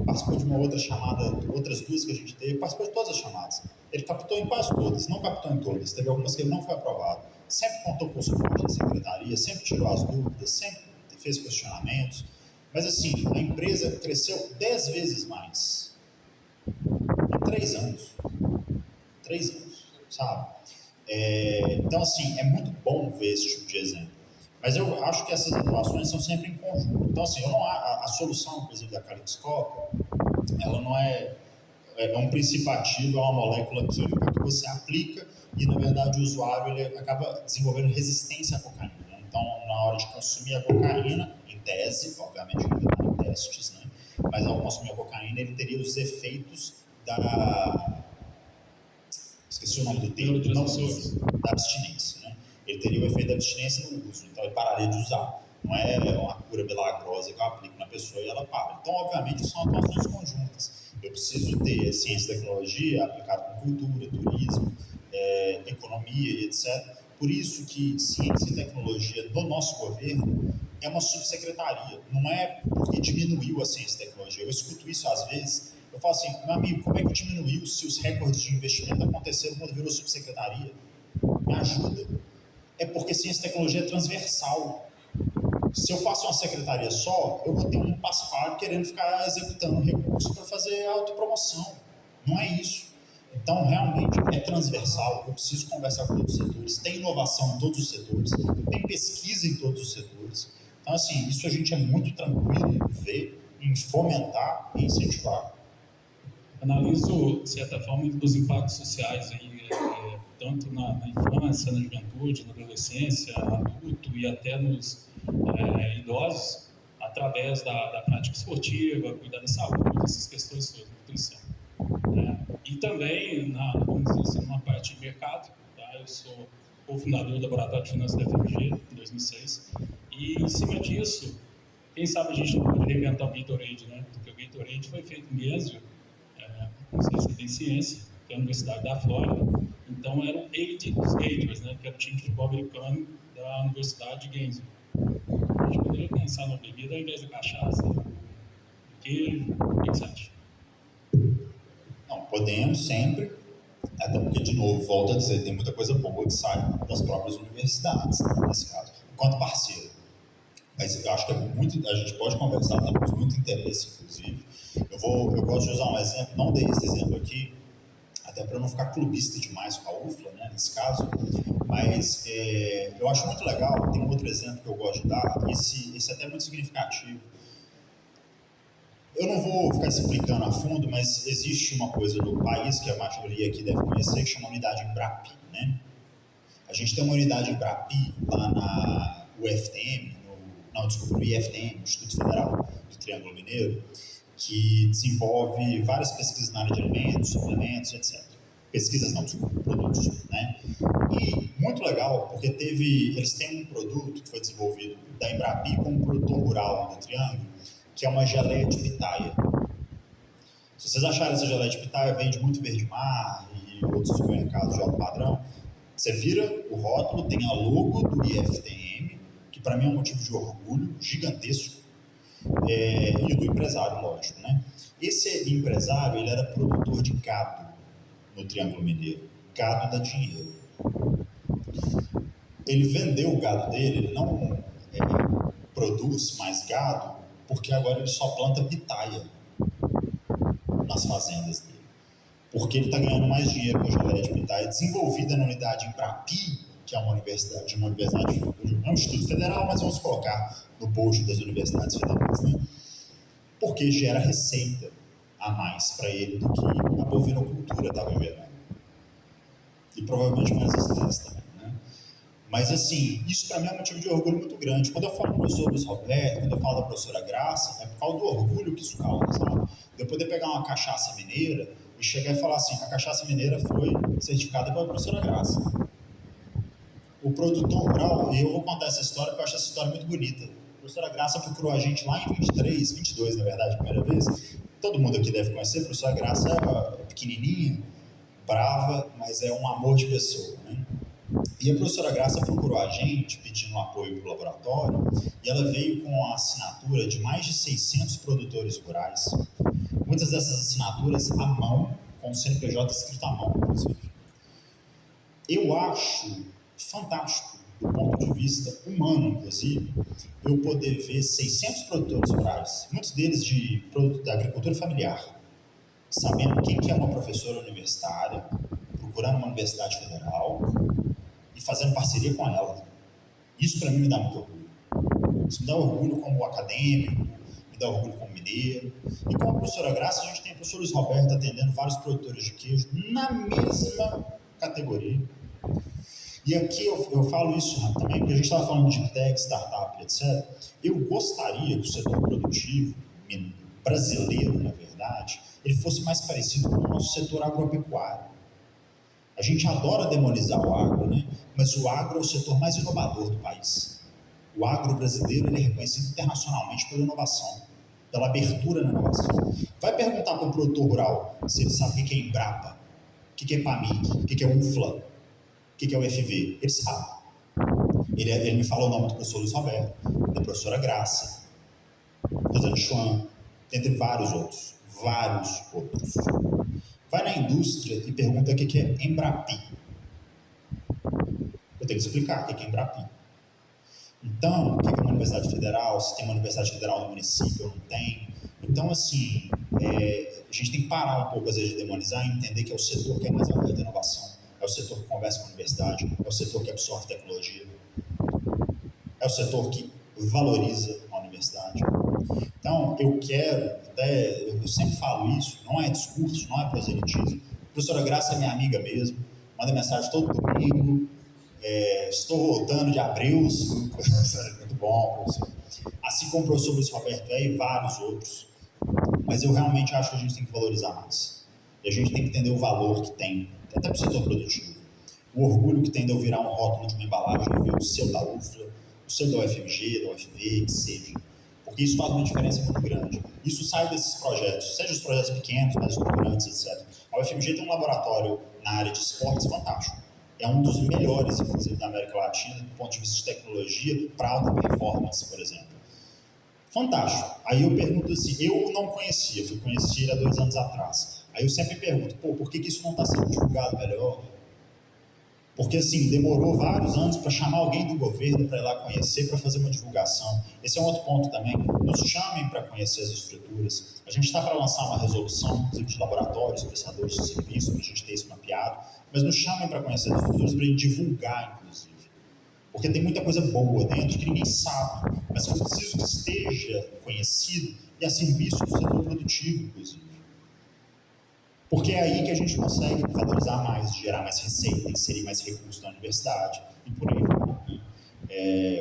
participou de uma outra chamada, outras duas que a gente teve, participou de todas as chamadas. Ele captou em quase todas, não captou em todas, teve algumas que ele não foi aprovado. Sempre contou com o suporte da secretaria, sempre tirou as dúvidas, sempre fez questionamentos. Mas assim, a empresa cresceu 10 vezes mais em 3 anos. 3 anos, sabe? Então, assim, é muito bom ver esse tipo de exemplo. Mas eu acho que essas atuações são sempre em conjunto. Então, assim, a solução, inclusive, da Calixcopa, ela não é um princípio ativo, é uma molécula química que você aplica e, na verdade, o usuário ele acaba desenvolvendo resistência à cocaína. Né? Então, na hora de consumir a cocaína, em tese, obviamente, ainda está em testes, né? Mas ao consumir a cocaína, ele teria os efeitos esqueci o nome do termo, não uso, da abstinência, né? Ele teria o efeito da abstinência no uso, então ele pararia de usar. Não é uma cura milagrosa que eu aplico na pessoa e ela para. Então, obviamente, são atuações conjuntas. Eu preciso ter ciência e tecnologia aplicada com cultura, turismo, economia e etc. Por isso que ciência e tecnologia do nosso governo é uma subsecretaria. Não é porque diminuiu a ciência e tecnologia. Eu escuto isso às vezes. Eu falo assim, meu amigo, como é que diminuiu se os recordes de investimento aconteceram quando virou subsecretaria? Me ajuda. É porque ciência e tecnologia é transversal. Se eu faço uma secretaria só, eu vou ter um paspalho querendo ficar executando recursos para fazer autopromoção. Não é isso. Então, realmente, é transversal. Eu preciso conversar com todos os setores. Tem inovação em todos os setores. Tem pesquisa em todos os setores. Então, assim, isso a gente é muito tranquilo em ver, em fomentar e incentivar. Analiso, de certa forma, os impactos sociais aí, tanto na infância, na juventude, na adolescência, adulto e até nos idosos, através da prática esportiva, cuidar da saúde, essas questões todas, nutrição. E também, vamos dizer assim, numa parte de mercado, tá? Eu sou cofundador do Laboratório de Finanças da FMG, em 2006, e em cima disso, quem sabe a gente não pode reinventar o Gatorade, né? Porque o Gatorade foi feito em Gainesville, não sei se você tem ciência, que é a Universidade da Flórida. Então eram 8 Gators, né, que era o time de futebol americano da Universidade de Gainesville. A gente poderia pensar na bebida ao invés da cachaça, queijo, o que você acha? Não, podemos sempre, até porque, de novo, volto a dizer, tem muita coisa boa que sai das próprias universidades, né, nesse caso, enquanto parceiro. Mas eu acho que a gente pode conversar, temos muito interesse, inclusive. Eu gosto de usar um exemplo, não dei esse exemplo aqui, até para não ficar clubista demais com a UFLA, né, nesse caso, mas eu acho muito legal, tem um outro exemplo que eu gosto de dar, esse até é muito significativo. Eu não vou ficar explicando a fundo, mas existe uma coisa no país que a maioria aqui deve conhecer, que chama unidade Embrapi, né? A gente tem uma unidade Embrapi lá na UFTM, não, desculpa, no IFTM, Instituto Federal do Triângulo Mineiro, que desenvolve várias pesquisas na área de alimentos, suplementos, etc. Pesquisas não, desculpa, produtos, né? E muito legal, porque eles têm um produto que foi desenvolvido da Embrapi com um produtor rural do Triângulo, que é uma geleia de pitaia. Se vocês acharem essa geleia de pitaia, vende muito Verde Mar e outros supermercados de alto padrão. Você vira o rótulo, tem a logo do IFTM, que para mim é um motivo de orgulho gigantesco, e do empresário, lógico, né? Esse empresário, ele era produtor de gado no Triângulo Mineiro. Gado dá dinheiro. Ele vendeu o gado dele, ele não produz mais gado, porque agora ele só planta pitaia nas fazendas dele. Porque ele está ganhando mais dinheiro com a geleia de pitaia desenvolvida na unidade Embrapi, que é uma universidade, é um instituto federal, mas vamos colocar no bojo das universidades federais, né? Porque gera receita a mais para ele do que a bovinocultura estava gerando. E provavelmente mais estresse também, né? Mas assim, isso para mim é um motivo de orgulho muito grande. Quando eu falo do professor Luiz Roberto, quando eu falo da professora Graça, é por causa do orgulho que isso causa, sabe? De eu poder pegar uma cachaça mineira e chegar e falar assim, a cachaça mineira foi certificada pela professora Graça. O produtor rural, e eu vou contar essa história porque eu acho essa história muito bonita. A professora Graça procurou a gente lá em 22 na verdade, a primeira vez. Todo mundo aqui deve conhecer, a professora Graça é pequenininha, brava, mas é um amor de pessoa, né? E a professora Graça procurou a gente pedindo apoio para o laboratório e ela veio com a assinatura de mais de 600 produtores rurais. Muitas dessas assinaturas à mão, com o CNPJ escrito à mão, inclusive. Eu acho fantástico, do ponto de vista humano, inclusive, eu poder ver 600 produtores rurais, muitos deles de produto da agricultura familiar, sabendo quem que é uma professora universitária, procurando uma universidade federal e fazendo parceria com ela. Isso para mim me dá muito orgulho. Isso me dá orgulho como acadêmico, me dá orgulho como mineiro. E com a professora Graça, a gente tem a professora Luiz Roberto atendendo vários produtores de queijo na mesma categoria. E aqui eu falo isso também, porque a gente estava falando de tech, startup, etc. Eu gostaria que o setor produtivo brasileiro, na verdade, ele fosse mais parecido com o nosso setor agropecuário. A gente adora demonizar o agro, né? Mas o agro é o setor mais inovador do país. O agro brasileiro ele é reconhecido internacionalmente pela inovação, pela abertura na inovação. Vai perguntar para um produtor rural se ele sabe o que é Embrapa, o que é PAMIC, o que é UFLA, o que é o FV. Ele sabe. Ele me falou o nome do professor Luiz Roberto, da professora Graça, Rosane Schwan, entre vários outros. Vai na indústria e pergunta o que é Embrapi. Eu tenho que explicar o que é Embrapi. Então, o que é uma universidade federal, se tem uma universidade federal no município ou não tem. Então, assim, a gente tem que parar um pouco, às vezes, de demonizar e entender que é o setor que é mais aberto à inovação, é o setor que conversa com a universidade, é o setor que absorve tecnologia, é o setor que valoriza a universidade. Então, eu sempre falo isso, não é discurso, não é proselitismo. A professora Graça é minha amiga mesmo, manda mensagem todo domingo, estou voltando de Abreus, muito bom, professor. Assim como o professor Luiz Roberto e vários outros. Mas eu realmente acho que a gente tem que valorizar mais. E a gente tem que entender o valor que tem, até para o setor produtivo. O orgulho que tem de eu virar um rótulo de uma embalagem e ver o seu da UFLA, o seu da UFMG, da UFV, que seja. Porque isso faz uma diferença muito grande. Isso sai desses projetos, seja os projetos pequenos, mais estruturantes, etc. A UFMG tem um laboratório na área de esportes fantástico. É um dos melhores, inclusive, da América Latina, do ponto de vista de tecnologia para alta performance, por exemplo. Fantástico. Aí eu pergunto assim, eu não conhecia, fui conhecer há 2 anos atrás. Aí eu sempre pergunto, por que isso não está sendo divulgado melhor? Porque, assim, demorou vários anos para chamar alguém do governo para ir lá conhecer, para fazer uma divulgação. Esse é um outro ponto também. Nos chamem para conhecer as estruturas. A gente está para lançar uma resolução, inclusive, de laboratórios, prestadores de serviço, para a gente ter isso mapeado. Mas nos chamem para conhecer as estruturas, para a gente divulgar, inclusive. Porque tem muita coisa boa dentro que ninguém sabe, mas que eu preciso que esteja conhecido e a serviço do setor produtivo, inclusive. Porque é aí que a gente consegue valorizar mais, gerar mais receita, inserir mais recursos na universidade e por aí vai.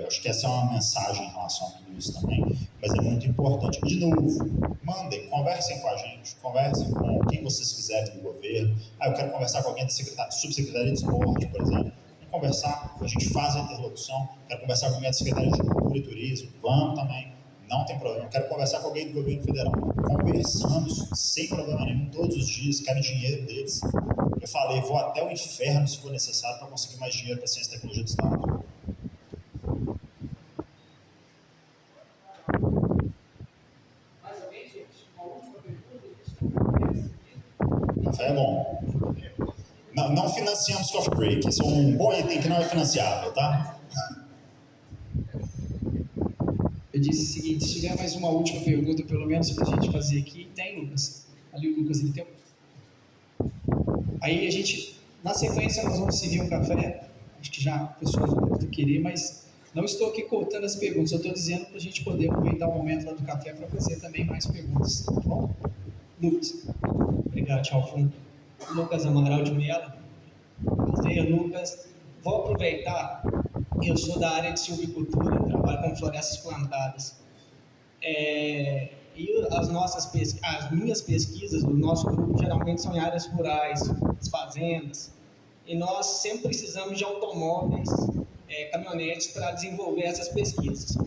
Acho que essa é uma mensagem em relação a tudo isso também, mas é muito importante. De novo, mandem, conversem com a gente, conversem com quem vocês quiserem do governo. Eu quero conversar com alguém da subsecretaria de esporte, por exemplo. Vamos conversar, a gente faz a interlocução. Quero conversar com alguém da Secretaria de Cultura e Turismo, vamos também, não tem problema. Quero conversar com alguém do governo federal. Conversamos sem problema nenhum, todos os dias, quero dinheiro deles. Eu falei, vou até o inferno se for necessário para conseguir mais dinheiro para a ciência e tecnologia do Estado. Café é bom. Não financiamos coffee break. Esse é um bom item que não é financiável, tá? Eu disse o seguinte, se tiver mais uma última pergunta, pelo menos para a gente fazer aqui, tem, Lucas? Ali o Lucas, ele tem. Aí a gente, na sequência, nós vamos servir um café. Acho que já o pessoal deve querer, mas não estou aqui cortando as perguntas. Eu estou dizendo para a gente poder aproveitar o momento lá do café para fazer também mais perguntas. Tá bom? Lucas. Obrigado, tchau, fundo. Lucas Amaral de Mello. Prazer, Lucas. Vou aproveitar, eu sou da área de silvicultura, trabalho com florestas plantadas. E as minhas pesquisas do nosso grupo geralmente são em áreas rurais, fazendas, e nós sempre precisamos de automóveis, caminhonetes para desenvolver essas pesquisas.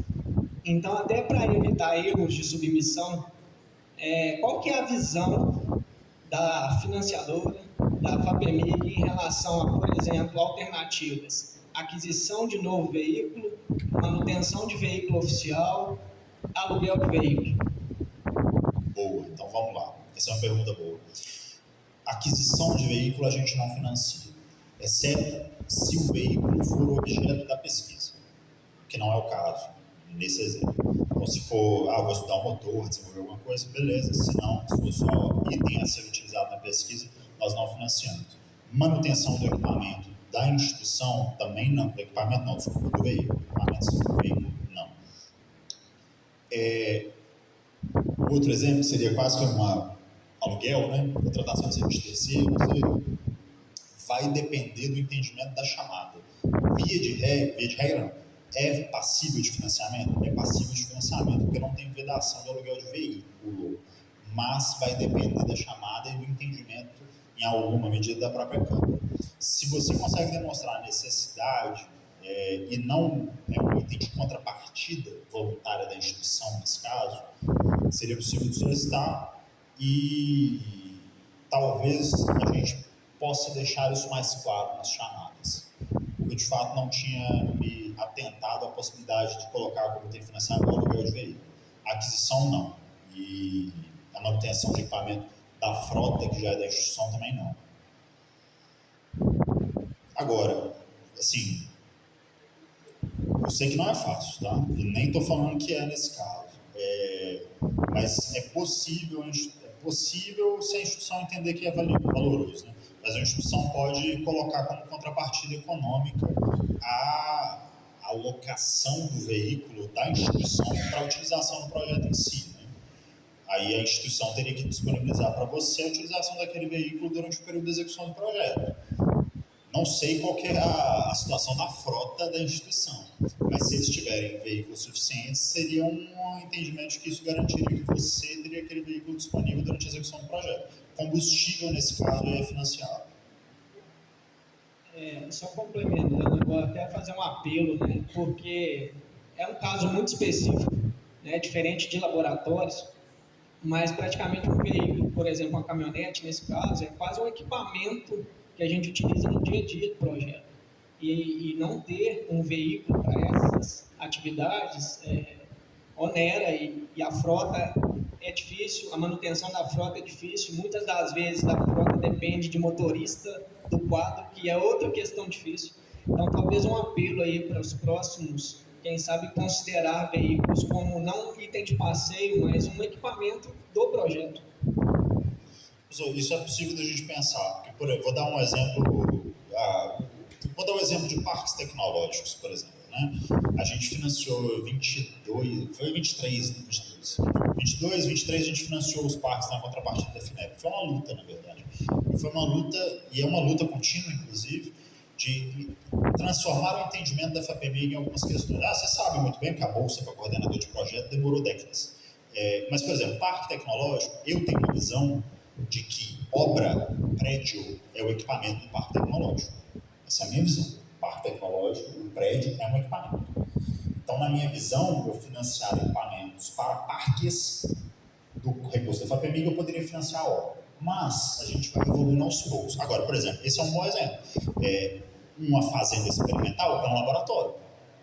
Então, até para evitar erros de submissão, qual que é a visão da financiadora, da FAPEMIG, em relação a, por exemplo, alternativas? Aquisição de novo veículo, manutenção de veículo oficial, aluguel de veículo. Boa, então vamos lá. Essa é uma pergunta boa. Aquisição de veículo a gente não financia, exceto se o veículo for objeto da pesquisa, que não é o caso nesse exemplo. Então, se for, vou estudar um motor, desenvolver alguma coisa, beleza. Se não, se for só item a ser utilizado na pesquisa, nós não financiamos. Manutenção do equipamento da instituição também não. Do equipamento não, desculpa, do veículo. Equipamento do veículo, não. Outro exemplo seria quase que um aluguel, né? Contratação de serviço terceiro, vai depender do entendimento da chamada. Via de regra não. É passível de financiamento? É passível de financiamento, porque não tem vedação do aluguel de veículo, mas vai depender da chamada e do entendimento, em alguma medida, da própria Câmara. Se você consegue demonstrar a necessidade e não é um item de contrapartida voluntária da instituição, nesse caso, seria possível de solicitar e talvez a gente possa deixar isso mais claro nas chamadas. Porque, de fato, não tinha me atentado à possibilidade de colocar como tem financiamento o aluguel de veículo. A aquisição, não. E a manutenção de equipamento da frota, que já é da instituição, também não. Agora, assim, eu sei que não é fácil, tá? E nem estou falando que é nesse caso. Mas é possível se a instituição entender que é valoroso, né? Mas a instituição pode colocar como contrapartida econômica a alocação do veículo da instituição para a utilização do projeto em si, né? Aí a instituição teria que disponibilizar para você a utilização daquele veículo durante o período de execução do projeto. Não sei qual que é a situação da frota da instituição, mas se eles tiverem veículos suficientes, seria um entendimento de que isso garantiria que você teria aquele veículo disponível durante a execução do projeto. Combustível, nesse caso, é financiado. Só complementando, eu vou até fazer um apelo, né, porque é um caso muito específico, né, diferente de laboratórios, mas praticamente um veículo, por exemplo, uma caminhonete, nesse caso, é quase um equipamento que a gente utiliza no dia a dia do projeto. E não ter um veículo para essas atividades onera e a frota é difícil, a manutenção da frota é difícil, muitas das vezes a frota depende de motorista do quadro, que é outra questão difícil. Então, talvez um apelo aí para os próximos, quem sabe, considerar veículos como não um item de passeio, mas um equipamento do projeto. Isso é possível da gente pensar, porque, vou dar um exemplo de parques tecnológicos, por exemplo, né? A gente financiou 22, foi 23, 23 a gente financiou os parques na contrapartida da FINEP. Foi uma luta, na verdade. E é uma luta contínua, inclusive, de transformar o entendimento da FAPEMIG em algumas questões. Você sabe muito bem que a bolsa para coordenador de projeto demorou décadas. Mas, por exemplo, parque tecnológico, eu tenho uma visão de que obra, prédio, é o equipamento do parque tecnológico. Essa é a minha visão. O parque tecnológico, o prédio é um equipamento. Então, na minha visão, eu financiar equipamentos para parques do recurso da FAPEMIG, eu poderia financiar a obra. Mas a gente vai evoluindo aos poucos. Agora, por exemplo, esse é um bom exemplo. Uma fazenda experimental é um laboratório.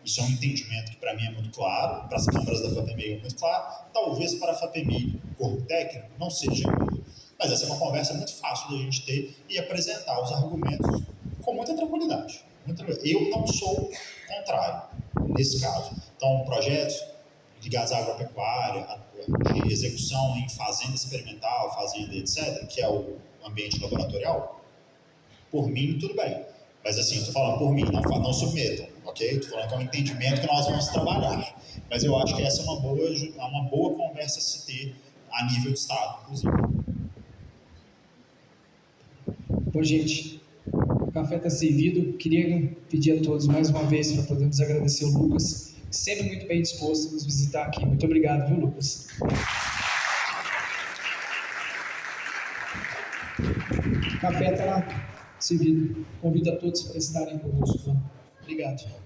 Isso é um entendimento que para mim é muito claro, para as câmaras da FAPEMIG é muito claro, talvez para a FAPEMIG, corpo técnico, não seja. Mas essa é uma conversa muito fácil da gente ter e apresentar os argumentos com muita tranquilidade. Eu não sou contrário nesse caso. Então, projetos ligados à agropecuária, de execução em fazenda experimental, fazenda etc., que é o ambiente laboratorial, por mim, tudo bem. Mas assim, estou falando por mim, não submetam, ok? Estou falando que é um entendimento que nós vamos trabalhar. Mas eu acho que essa é uma boa conversa a se ter a nível de Estado, inclusive. Bom, gente, o café está servido. Queria pedir a todos mais uma vez para podermos agradecer o Lucas, sempre muito bem disposto a nos visitar aqui. Muito obrigado, viu, Lucas? O café está servido. Convido a todos para estarem conosco. Obrigado.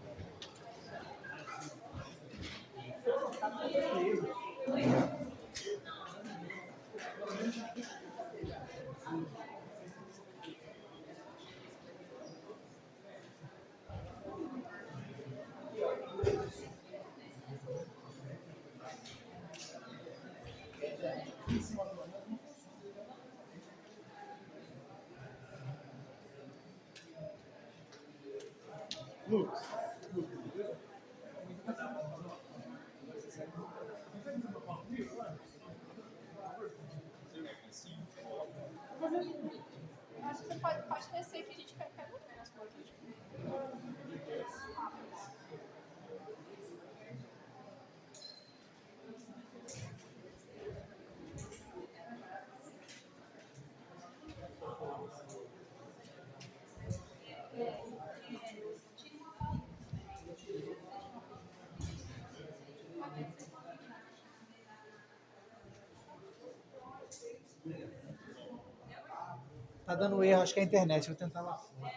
Acho que você pode descer que a gente pega as coisas. Tá dando erro, acho que é a internet, vou tentar lá fora.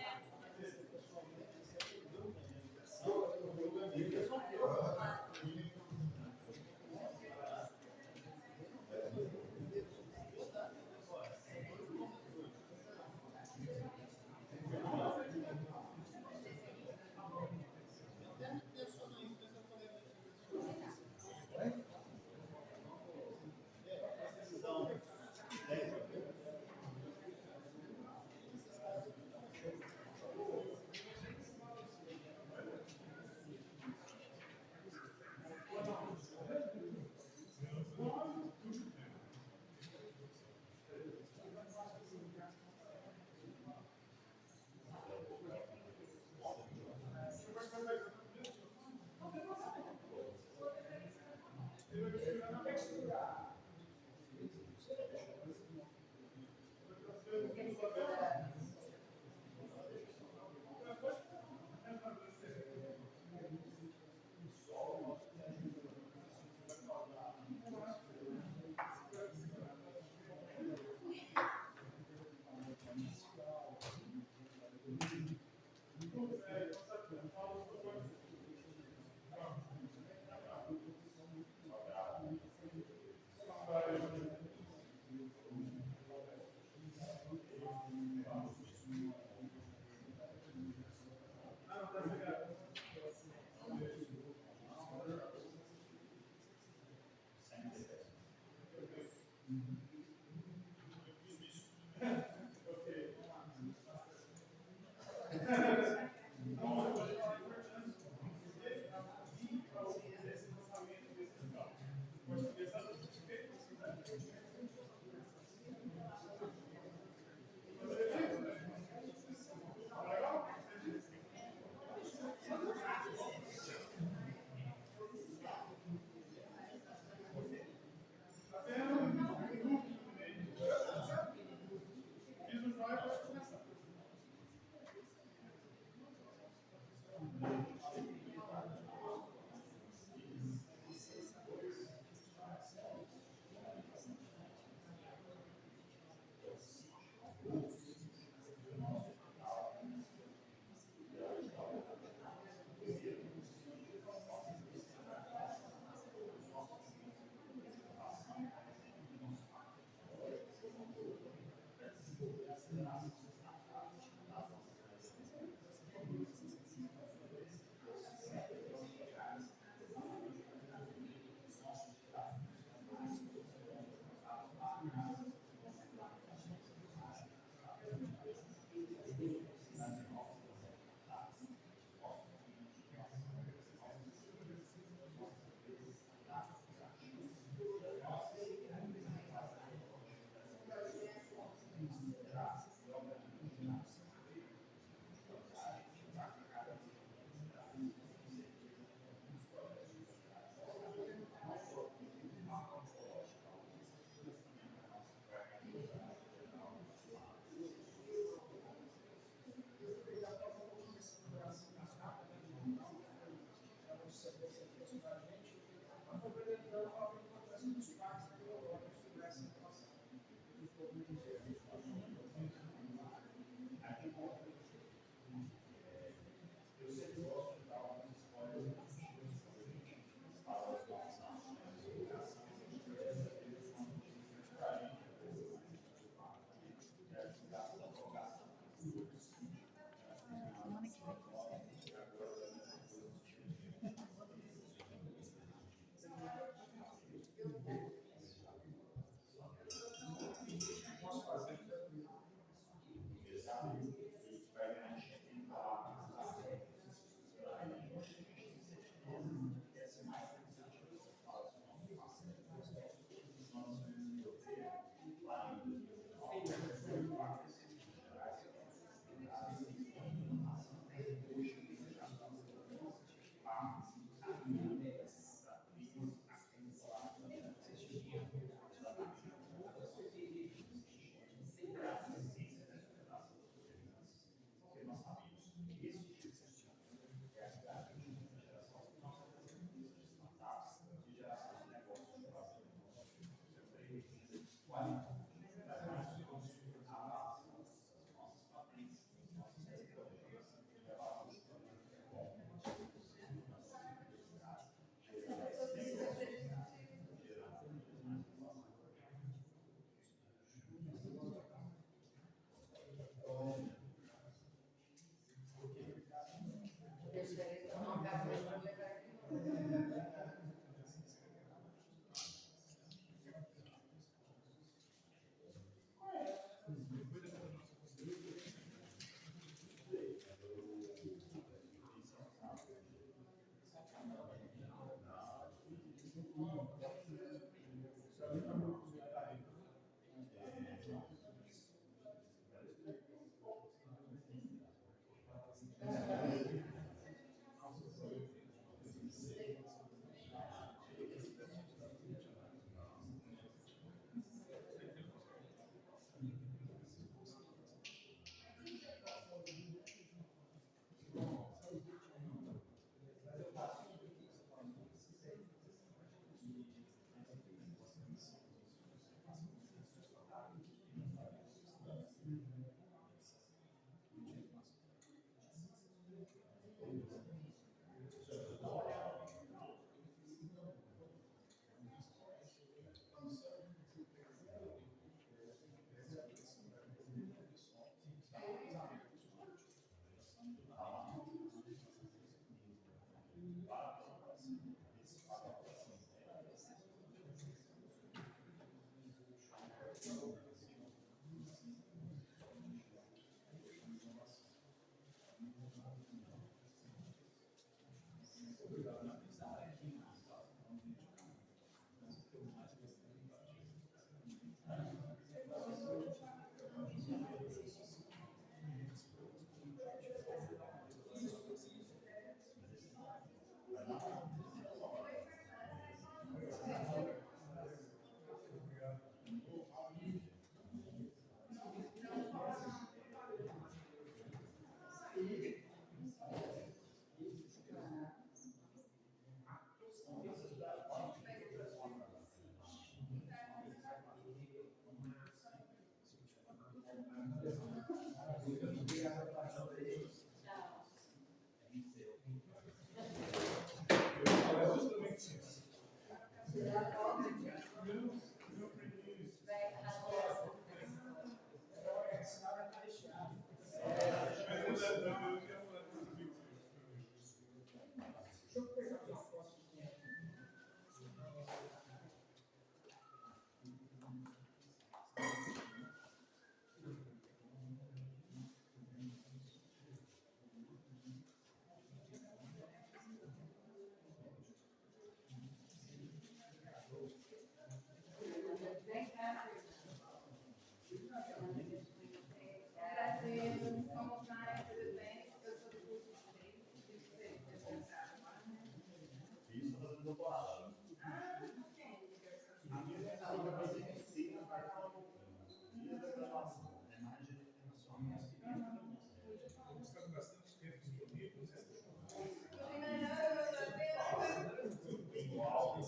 Tem uma aula,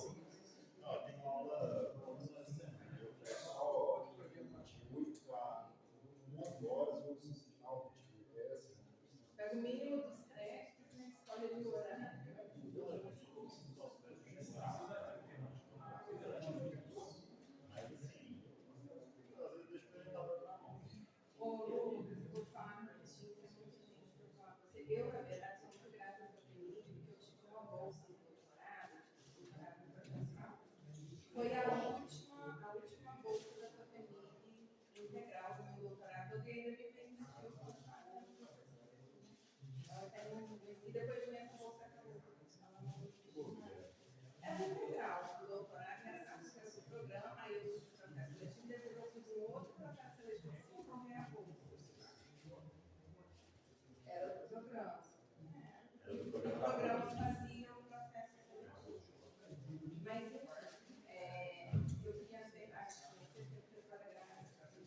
vamos lá, Foi a última bolsa da FAPEMIG integral do meu doutorado, eu ainda me permitiu continuar sendo professora. E depois de essa bolsa acabou. Era integral do doutorado, era o programa, aí eu fiz o processo seletivo, depois eu fiz um outro processo seletivo e concorri à bolsa. Era do programa. O programa fazia o processo seletivo. Mas, eu queria ver, acho que você, professora Graça,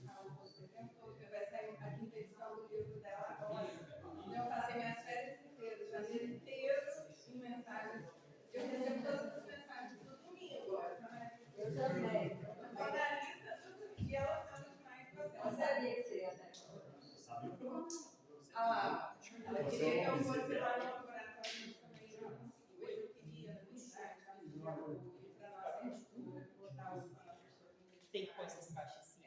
falou você tentou, que vai sair a quinta edição do livro dela agora. Então, eu passei minhas férias inteiras, janeiro inteiro, em mensagens. Eu recebo todas as mensagens do domingo agora. Eu também. Jornalista, todo dia ela fala demais com você. Eu sabia que você ia dar. Ela queria que eu fosse lá no laboratório também, eu não consegui. Mas eu queria, na verdade, para nossa estrutura, botar o Tem que pôr essas caixas assim.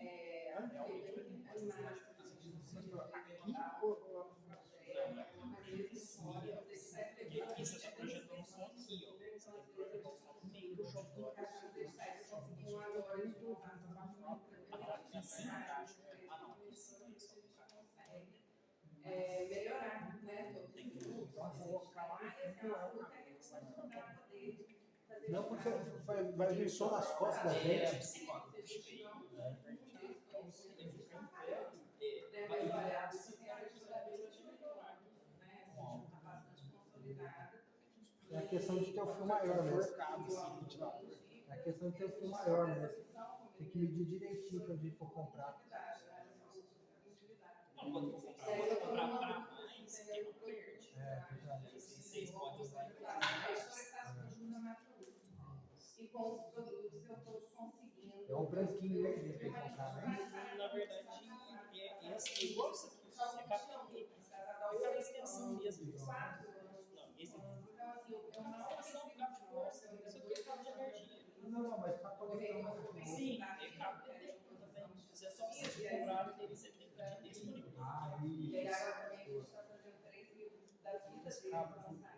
Isso você está projetando um som aqui, ó. Você está projetando um som no meio do show. Melhorar, né? Tem que colocar lá e assim, a luta é que você para poder fazer. Não, porque vai vir só nas costas da gente. Mas olha, você tem a legislação de melhorar, né? Está bastante consolidada. É a questão de ter o fio maior mesmo. É a questão de ter o fio maior mesmo. Tem que medir direitinho para a gente for comprar. Não, quando for comprar para mais, que não perde. Vocês podem usar E com os produtos eu estou conseguindo. É o branquinho, né, que a gente tem que comprar, né? Na verdade, esse é igual isso aqui. É aquela extensão mesmo. Não, esse aqui. Então, assim, eu não Extensão, cabo de força. Isso aqui é cabo de energia. Não, mas para conectar mais aqui. Sim, é cabo de energia também. Isso é só você comprar e você tem que ter disponível. E aí agora também a gente está fazendo 3 livros das vidas dele para lançar.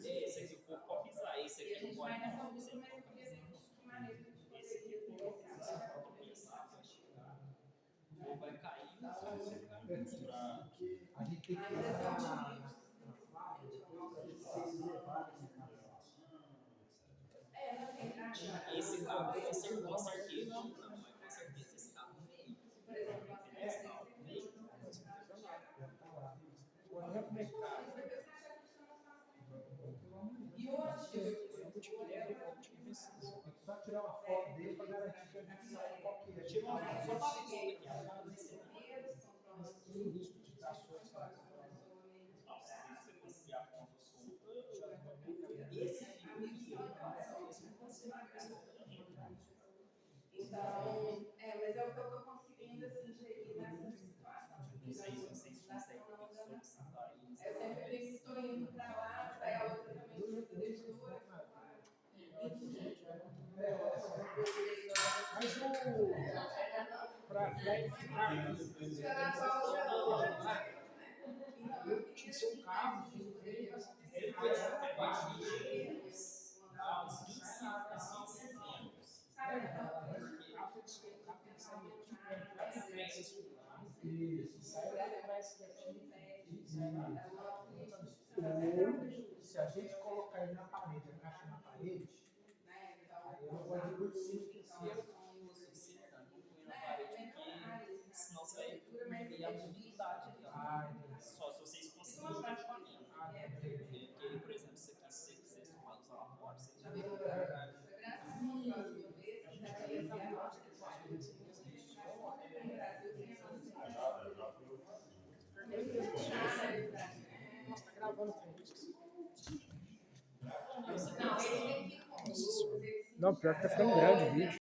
Esse aqui o povo pode pisar, esse E a aqui gente não vai pode nessa não. luta, mas eu queria ver de que maneira a gente Esse aqui poderia o povo vai cair, você vai comprar. A gente tem que pensar na fábrica, depois de levar esse carro. na verdade, Esse cabo com certeza, não, mas com certeza esse cabo veio. por exemplo, nós e hoje, Só tirar uma foto dele para garantir que a gente sabe qual que é. Tira uma foto da pessoa aqui, Tem risco de dar ações. se você conseguir a ponta solta, já esse aqui, esse não consegue a pessoa. então, mas é o que eu estou conseguindo assim, gerir nessa situação. Não sei se vocês conseguem solicitar isso. Eu sempre digo que estou indo para lá, sai a outra também precisa de duas. Mas para ele ficar, eu tinha seu carro, Ele pode pegar uns 25 anos. Ou se a gente colocar ele na parede, a caixa na parede, aí eu não vou de por cima. Se eu fosse você, não põe na parede, porque senão você vai perder a mobilidade ali. Só se vocês conseguirem o equipamento. Porque, por exemplo, isso aqui, se você quiser usar lá fora, você já vai Nossa, tá gravando com isso. Não, ele tem que ir com Não, pior que tá ficando grande o vídeo.